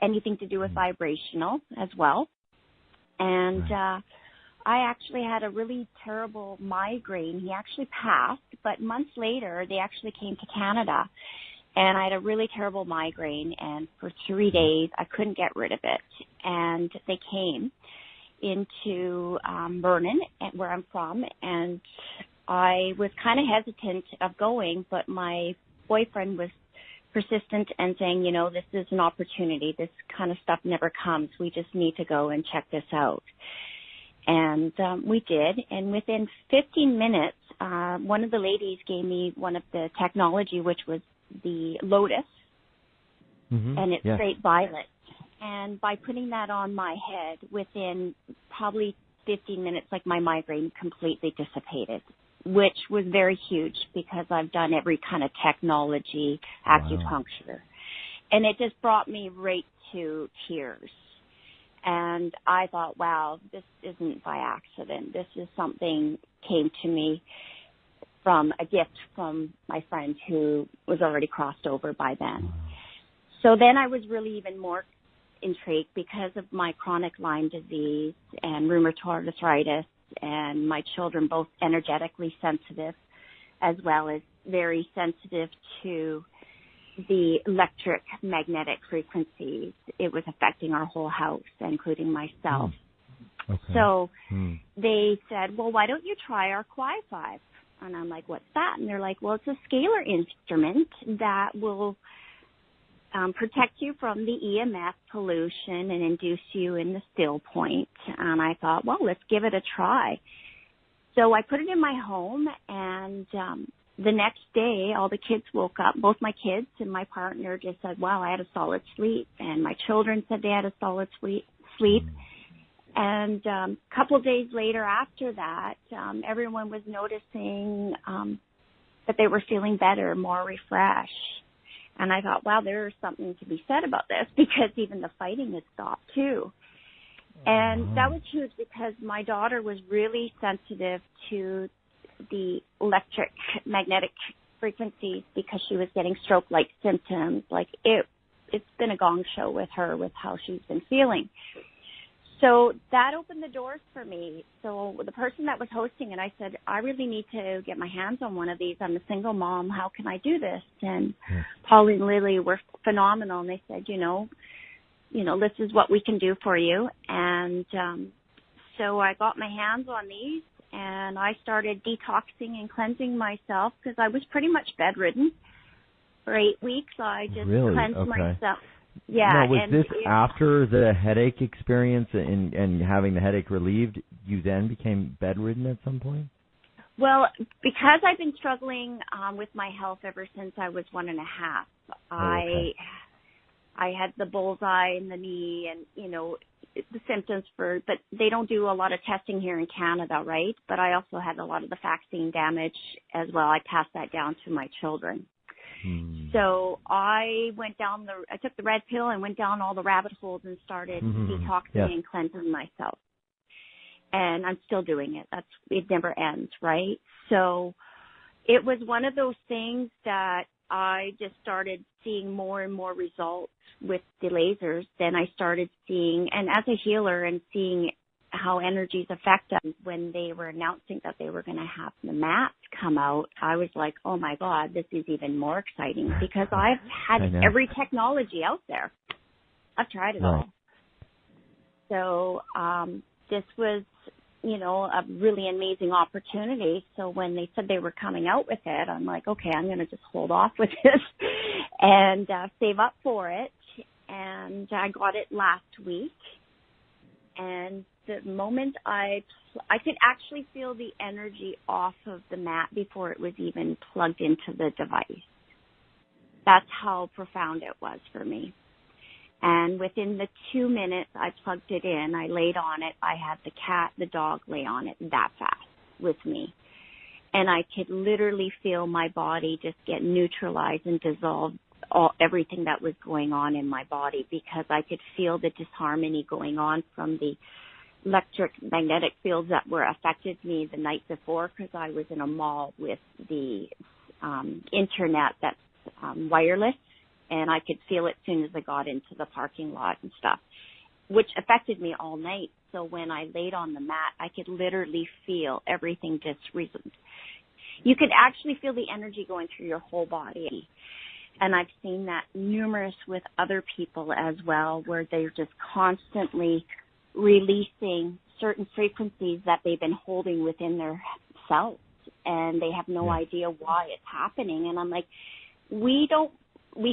anything to do with vibrational as well. And I actually had a really terrible migraine. He actually passed, but months later, they actually came to Canada. And I had a really terrible migraine, and for 3 days, I couldn't get rid of it. And they came into Vernon, where I'm from, and I was kind of hesitant of going, but my boyfriend was persistent and saying, this is an opportunity. This kind of stuff never comes. We just need to go and check this out. And we did. And within 15 minutes, one of the ladies gave me one of the technology, which was the Lotus, and it's straight violet. And by putting that on my head, within probably 15 minutes, like my migraine completely dissipated, which was very huge because I've done every kind of technology, acupuncture. And it just brought me right to tears. And I thought, wow, this isn't by accident. This is something came to me from a gift from my friend who was already crossed over by then. So then I was really even more intrigued because of my chronic Lyme disease and rheumatoid arthritis, and my children both energetically sensitive as well as very sensitive to the electric magnetic frequencies. It was affecting our whole house, including myself. Okay. So they said, well, why don't you try our Wi-Fi? And I'm like, what's that? And they're like, well, it's a scalar instrument that will protect you from the EMF pollution and induce you in the still point. And I thought, well, let's give it a try. So I put it in my home, and the next day, all the kids woke up. Both my kids and my partner just said, wow, I had a solid sleep. And my children said they had a solid sleep. And a couple of days later after that, everyone was noticing that they were feeling better, more refreshed. And I thought, wow, there's something to be said about this, because even the fighting has stopped too. And that was huge because my daughter was really sensitive to the electric magnetic frequencies because she was getting stroke-like symptoms. Like it's been a gong show with her with how she's been feeling. So that opened the doors for me. So the person that was hosting it, I said, I really need to get my hands on one of these. I'm a single mom. How can I do this? And Paul and Lily were phenomenal. And they said, you know, this is what we can do for you. And so I got my hands on these, and I started detoxing and cleansing myself because I was pretty much bedridden for 8 weeks. I just cleansed myself. Yeah. Now, was this after the headache experience and having the headache relieved, you then became bedridden at some point? Well, because I've been struggling with my health ever since I was 1.5. I had the bullseye in the knee and, the symptoms but they don't do a lot of testing here in Canada, right? But I also had a lot of the vaccine damage as well. I passed that down to my children. So I took the red pill and went down all the rabbit holes and started detoxing and cleansing myself. And I'm still doing it. It never ends, right? So it was one of those things that I just started seeing more and more results with the lasers. Then I started seeing, and as a healer and seeing how energies affect us, when they were announcing that they were going to have the mats come out, I was like, oh my God, this is even more exciting because I've had every technology out there. I've tried it all. So this was, a really amazing opportunity. So when they said they were coming out with it, I'm like, okay, I'm going to just hold off with this and save up for it. And I got it last week. And the moment I could actually feel the energy off of the mat before it was even plugged into the device. That's how profound it was for me. And within the 2 minutes I plugged it in, I laid on it. I had the dog lay on it that fast with me. And I could literally feel my body just get neutralized and dissolve everything that was going on in my body, because I could feel the disharmony going on from the electric magnetic fields that were affected me the night before, because I was in a mall with the internet that's wireless, and I could feel it as soon as I got into the parking lot and stuff, which affected me all night. So when I laid on the mat, I could literally feel everything just you could actually feel the energy going through your whole body. And I've seen that numerous with other people as well, where they're just constantly releasing certain frequencies that they've been holding within their selves, and they have no idea why it's happening. And I'm like, we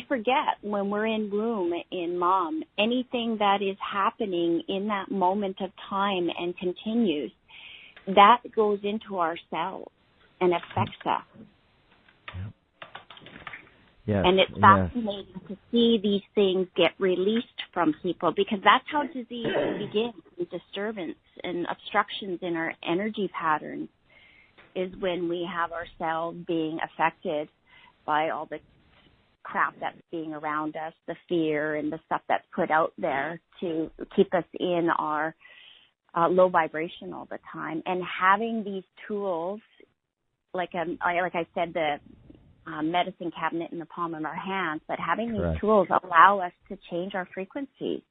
forget when we're in room in mom, anything that is happening in that moment of time and continues, that goes into our cells and affects us. Yes, and it's fascinating to see these things get released from people, because that's how disease begins, disturbance and obstructions in our energy patterns, is when we have ourselves being affected by all the crap that's being around us, the fear and the stuff that's put out there to keep us in our low vibration all the time. And having these tools like I said, the medicine cabinet in the palm of our hands, but having these tools allow us to change our frequencies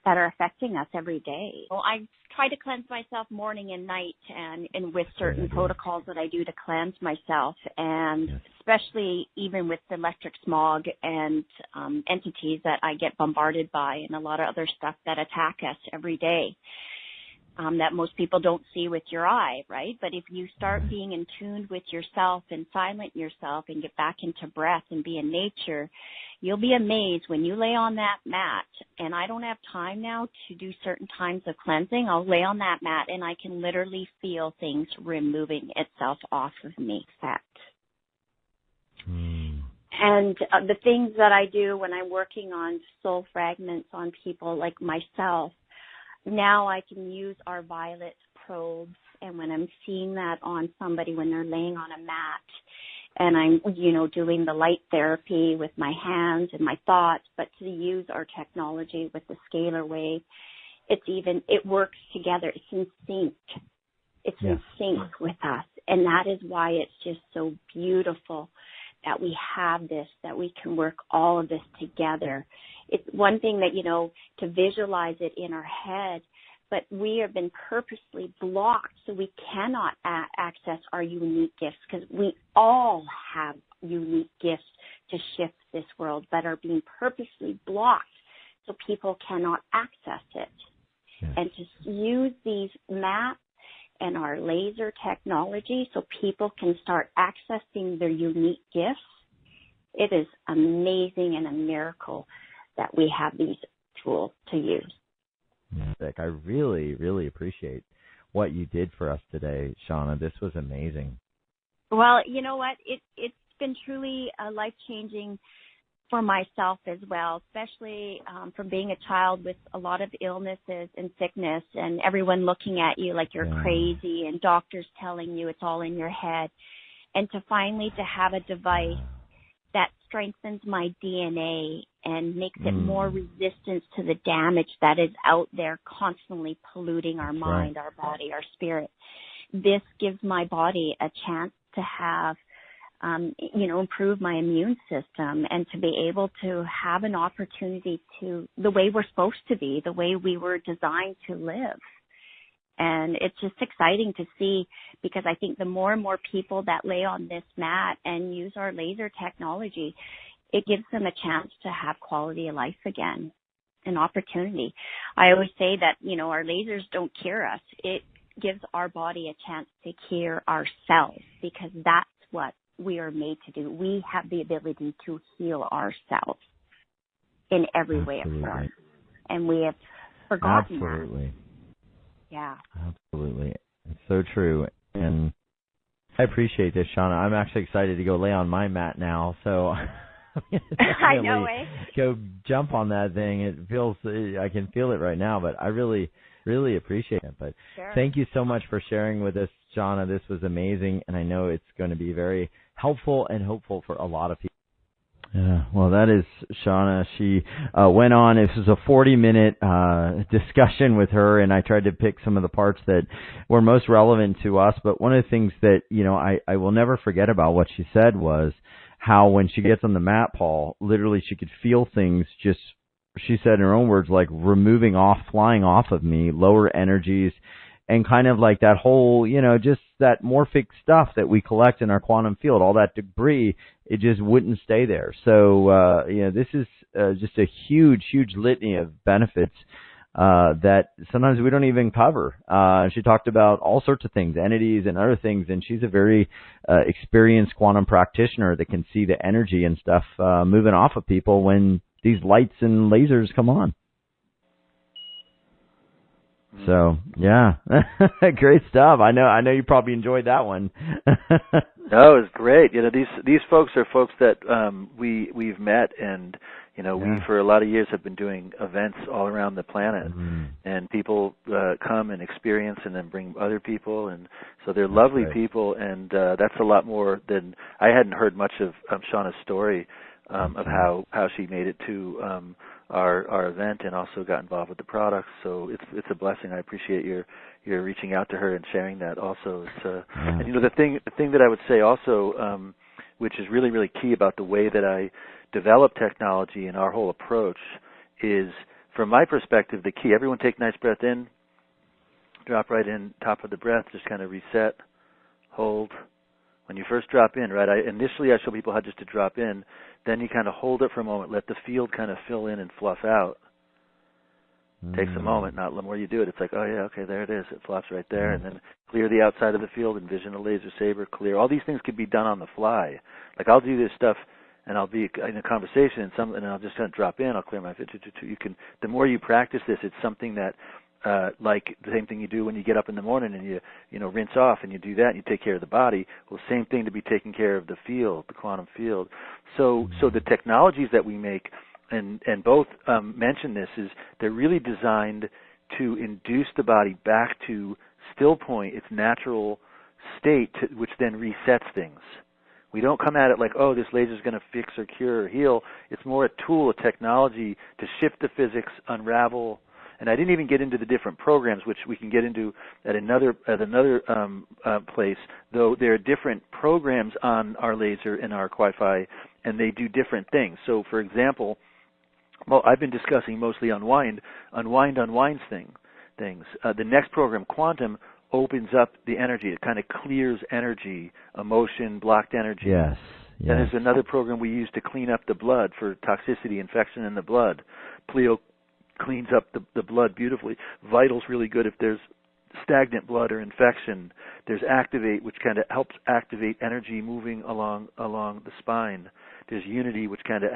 that are affecting us every day. Well, I try to cleanse myself morning and night, and with certain protocols that I do to cleanse myself, and especially even with the electric smog and entities that I get bombarded by, and a lot of other stuff that attack us every day. That most people don't see with your eye, right? But if you start being in tune with yourself and silent yourself and get back into breath and be in nature, you'll be amazed when you lay on that mat. And I don't have time now to do certain times of cleansing. I'll lay on that mat and I can literally feel things removing itself off of me. And the things that I do when I'm working on soul fragments on people like myself, now I can use our violet probes, and when I'm seeing that on somebody when they're laying on a mat, and I'm, doing the light therapy with my hands and my thoughts, but to use our technology with the scalar wave, it works together. It's in sync. It's in sync with us, and that is why it's just so beautiful that we have this, that we can work all of this together. It's one thing that, to visualize it in our head, but we have been purposely blocked so we cannot access our unique gifts, because we all have unique gifts to shift this world, but are being purposely blocked so people cannot access it. And to use these mats and our laser technology so people can start accessing their unique gifts, it is amazing and a miracle that we have these tools to use. I really, really appreciate what you did for us today, SHANA. This was amazing. Well, you know what? It's been truly life-changing for myself as well, especially from being a child with a lot of illnesses and sickness, and everyone looking at you like you're crazy, and doctors telling you it's all in your head. And to finally to have a device that strengthens my DNA and makes it more resistant to the damage that is out there constantly polluting our mind, our body, our spirit. This gives my body a chance to have, improve my immune system, and to be able to have an opportunity to, the way we're supposed to be, the way we were designed to live. And it's just exciting to see, because I think the more and more people that lay on this mat and use our laser technology, it gives them a chance to have quality of life again, an opportunity. I always say that, our lasers don't cure us. It gives our body a chance to cure ourselves, because that's what we are made to do. We have the ability to heal ourselves in every way of form. And we have forgotten that. Yeah. Absolutely. It's so true. And I appreciate this, SHANA. I'm actually excited to go lay on my mat now. So I know, go jump on that thing. I can feel it right now, but I really, really appreciate it. But thank you so much for sharing with us, SHANA. This was amazing. And I know it's going to be very helpful and hopeful for a lot of people. Yeah, well, that is SHANA. She went on. This was a 40-minute discussion with her, and I tried to pick some of the parts that were most relevant to us. But one of the things that, I will never forget about what she said was how when she gets on the mat, Paul, literally she could feel things just, she said in her own words, like flying off of me, lower energies, and kind of like that whole, just that morphic stuff that we collect in our quantum field, all that debris, it just wouldn't stay there. So, this is just a huge, huge litany of benefits that sometimes we don't even cover. She talked about all sorts of things, entities and other things, and she's a very experienced quantum practitioner that can see the energy and stuff moving off of people when these lights and lasers come on. So, yeah, great stuff. I know you probably enjoyed that one. No, it was great. These folks are folks that we've met, and we for a lot of years have been doing events all around the planet, and people come and experience and then bring other people, and so they're lovely people, and that's a lot more than I hadn't heard much of SHANA's story of how she made it to our event and also got involved with the products. So it's a blessing. I appreciate your reaching out to her and sharing that also. It's and the thing that I would say also, which is really, really key about the way that I develop technology and our whole approach is, from my perspective, the key. Everyone take a nice breath in, drop right in, top of the breath, just kind of reset, hold. When you first drop in, right, initially I show people how just to drop in, then you kind of hold it for a moment, let the field kind of fill in and fluff out. Takes a moment, not the more you do it, it's like, oh yeah, okay, there it is, it fluffs right there, and then clear the outside of the field, envision a laser saber, clear. All these things can be done on the fly. Like I'll do this stuff, and I'll be in a conversation, and I'll just kind of drop in, I'll clear my fit. You can, the more you practice this, it's something that, like the same thing you do when you get up in the morning and you rinse off and you do that and you take care of the body. Well, same thing to be taking care of the field, the quantum field. So the technologies that we make, and both mention this, is they're really designed to induce the body back to stillpoint, its natural state, which then resets things. We don't come at it like, oh, this laser is going to fix or cure or heal. It's more a tool, a technology to shift the physics, unravel. And I didn't even get into the different programs, which we can get into at another place, though there are different programs on our laser and our Wi-Fi, and they do different things. So, for example, well, I've been discussing mostly unwinds things. The next program, quantum, opens up the energy. It kind of clears energy, emotion, blocked energy. Yes. Then there's another program we use to clean up the blood for toxicity, infection in the blood. Pleo cleans up the blood beautifully. Vital's really good if there's stagnant blood or infection. There's activate, which kind of helps activate energy moving along the spine. There's unity, which kind of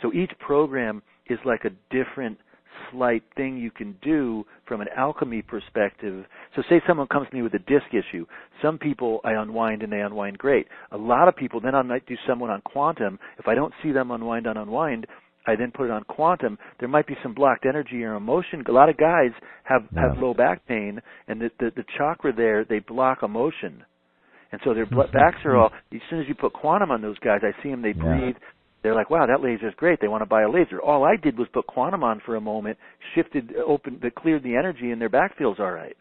so each program is like a different slight thing you can do from an alchemy perspective. So say someone comes to me with a disc issue. Some people I unwind and they unwind great. A lot of people, then I might do someone on quantum. If I don't see them unwind on unwind, I then put it on quantum. There might be some blocked energy or emotion. A lot of guys have low back pain, and the chakra there, they block emotion. And so their backs are all, as soon as you put quantum on those guys, I see them, they breathe. They're like, wow, that laser is great. They want to buy a laser. All I did was put quantum on for a moment, shifted, that cleared the energy, and their back feels all right.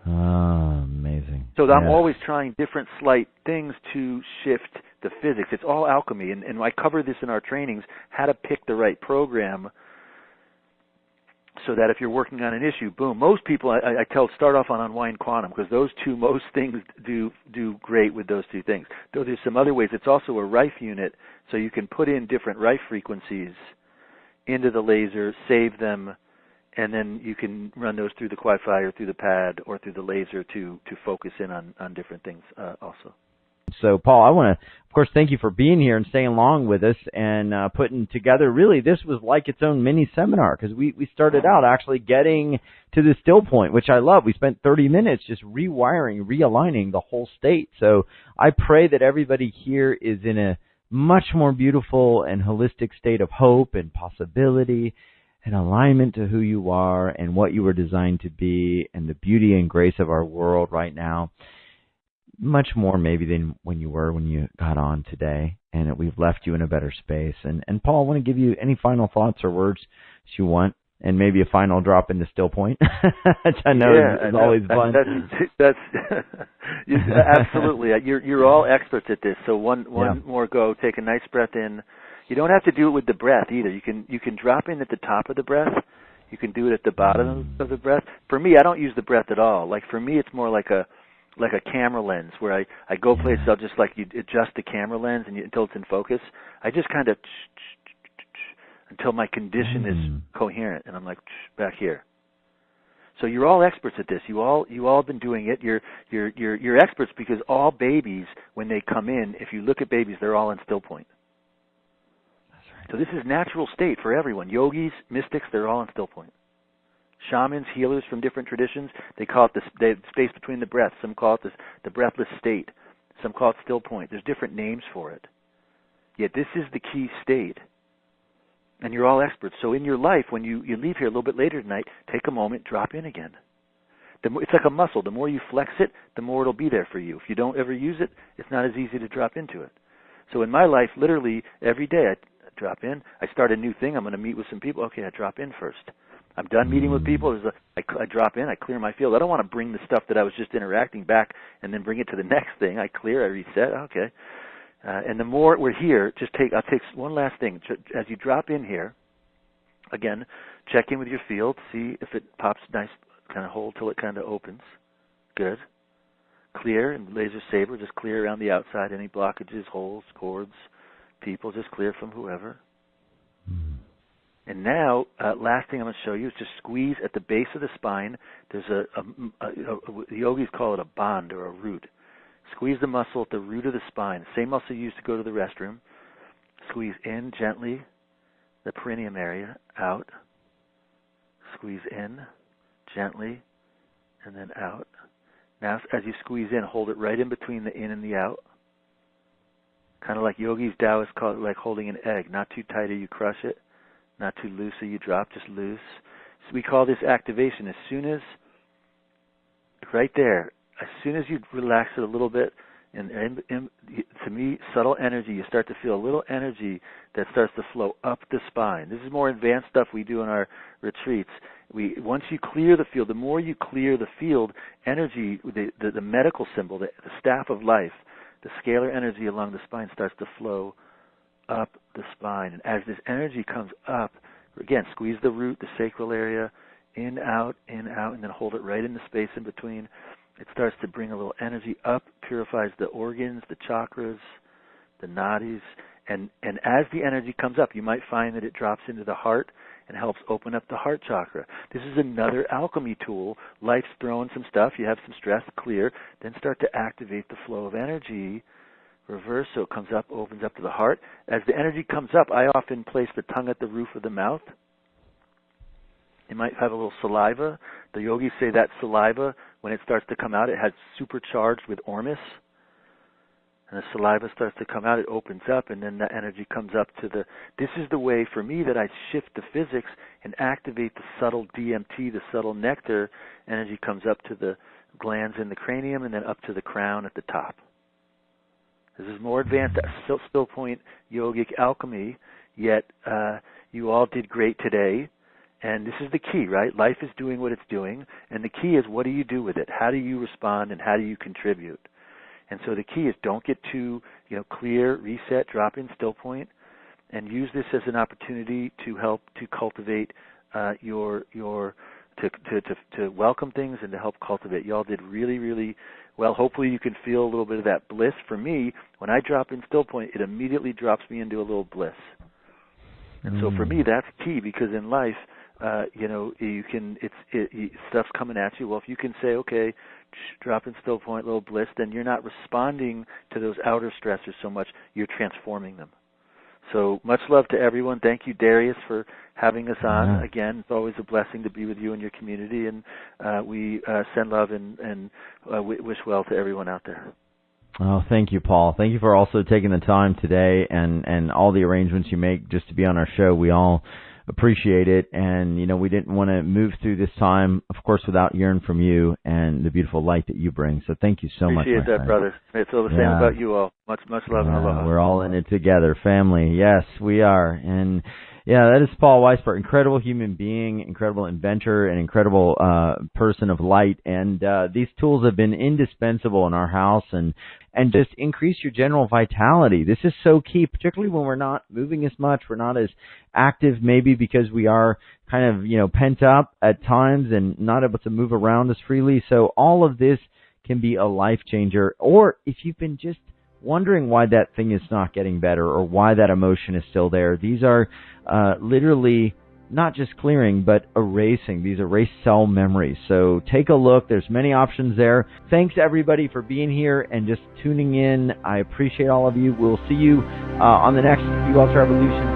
Oh, amazing. So I'm always trying different slight things to shift the physics. It's all alchemy, and I cover this in our trainings, how to pick the right program so that if you're working on an issue, boom. Most people, I tell, start off on unwind quantum, because those two, most things do great with those two things. Though there's some other ways. It's also a Rife unit, so you can put in different Rife frequencies into the laser, save them, and then you can run those through the Wi-Fi or through the pad or through the laser to focus in on different things also. So, Paul, I want to, of course, thank you for being here and staying along with us and putting together, really, this was like its own mini seminar, because we started out actually getting to the still point, which I love. We spent 30 minutes just rewiring, realigning the whole state. So I pray that everybody here is in a much more beautiful and holistic state of hope and possibility and alignment to who you are and what you were designed to be and the beauty and grace of our world right now. Much more maybe than when you got on today, and we've left you in a better space. And Paul, I want to give you any final thoughts or words that you want, and maybe a final drop into Stillpoint. I know it's always fun. That's absolutely. You're all experts at this. So one more go. Take a nice breath in. You don't have to do it with the breath either. You can drop in at the top of the breath. You can do it at the bottom of the breath. For me, I don't use the breath at all. Like for me, it's more like a camera lens, where I go places, I'll just you adjust the camera lens until it's in focus. I just kind of until my condition is coherent, and I'm like back here. So you're all experts at this. You all been doing it. You're experts, because all babies, when they come in, if you look at babies, they're all in still point. That's right. So this is natural state for everyone. Yogis, mystics, they're all in still point. Shamans, healers from different traditions, they call it the space between the breaths. Some call it the breathless state. Some call it still point. There's different names for it. Yet this is the key state. And you're all experts. So in your life, when you leave here a little bit later tonight, take a moment, drop in again. It's like a muscle. The more you flex it, the more it'll be there for you. If you don't ever use it, it's not as easy to drop into it. So in my life, literally every day, I drop in. I start a new thing. I'm going to meet with some people. Okay, I drop in first. I'm done meeting with people. I drop in. I clear my field. I don't want to bring the stuff that I was just interacting back and then bring it to the next thing. I clear. I reset. Okay. And the more we're here, I'll take one last thing. As you drop in here, again, check in with your field. See if it pops nice, kind of hold till it kind of opens. Good. Clear and laser saber. Just clear around the outside. Any blockages, holes, cords, people. Just clear from whoever. And now, last thing I'm going to show you is just squeeze at the base of the spine. There's the yogis call it a bond or a root. Squeeze the muscle at the root of the spine. Same muscle you used to go to the restroom. Squeeze in gently, the perineum area, out. Squeeze in gently, and then out. Now, as you squeeze in, hold it right in between the in and the out. Kind of like yogis, Taoists call it like holding an egg. Not too tight or you crush it. Not too loose or you drop, just loose. So we call this activation. As soon as, right there, as soon as you relax it a little bit, and to me, subtle energy, you start to feel a little energy that starts to flow up the spine. This is more advanced stuff we do in our retreats. Once you clear the field, the more you clear the field, energy, the medical symbol, the staff of life, the scalar energy along the spine starts to flow up the spine. And as this energy comes up, again, squeeze the root, the sacral area, in, out, and then hold it right in the space in between. It starts to bring a little energy up, purifies the organs, the chakras, the nadis. And as the energy comes up, you might find that it drops into the heart and helps open up the heart chakra. This is another alchemy tool. Life's throwing some stuff. You have some stress, clear. Then start to activate the flow of energy. Reverse, so it comes up, opens up to the heart. As the energy comes up, I often place the tongue at the roof of the mouth. You might have a little saliva. The yogis say that saliva, when it starts to come out, it has supercharged with ormus. And the saliva starts to come out, it opens up, and then that energy comes up to the... This is the way, for me, that I shift the physics and activate the subtle DMT, the subtle nectar. Energy comes up to the glands in the cranium and then up to the crown at the top. This is more advanced, Stillpoint Yogic alchemy, yet you all did great today. And this is the key, right? Life is doing what it's doing, and the key is what do you do with it? How do you respond, and how do you contribute? And so the key is don't get too, clear, reset, drop in Stillpoint, and use this as an opportunity to help to cultivate to welcome things and to help cultivate. Y'all did really, really well. Hopefully you can feel a little bit of that bliss. For me, when I drop in Stillpoint, it immediately drops me into a little bliss. And so for me, that's key, because in life, stuff's coming at you. Well, if you can say, okay, drop in Stillpoint, little bliss, then you're not responding to those outer stressors so much. You're transforming them. So much love to everyone. Thank you, Darius, for having us on. Again, it's always a blessing to be with you and your community, and we send love and wish well to everyone out there. Oh, thank you, Paul. Thank you for also taking the time today and all the arrangements you make just to be on our show. We all appreciate it, and we didn't want to move through this time, of course, without hearing from you and the beautiful light that you bring. So thank you so much. Appreciate that, brother. It's all the same about you all. Much love and aloha. We're all in it together, family. Yes, we are. And yeah, that is Paul Weisbart, incredible human being, incredible inventor, and incredible person of light. And these tools have been indispensable in our house and just increase your general vitality. This is so key, particularly when we're not moving as much, we're not as active, maybe because we are kind of, pent up at times and not able to move around as freely. So all of this can be a life changer. Or if you've been just wondering why that thing is not getting better or why that emotion is still there, these are literally not just clearing, but erasing. These erase cell memories. So take a look. There's many options there. Thanks, everybody, for being here and just tuning in. I appreciate all of you. We'll see you on the next YouWealth Revolution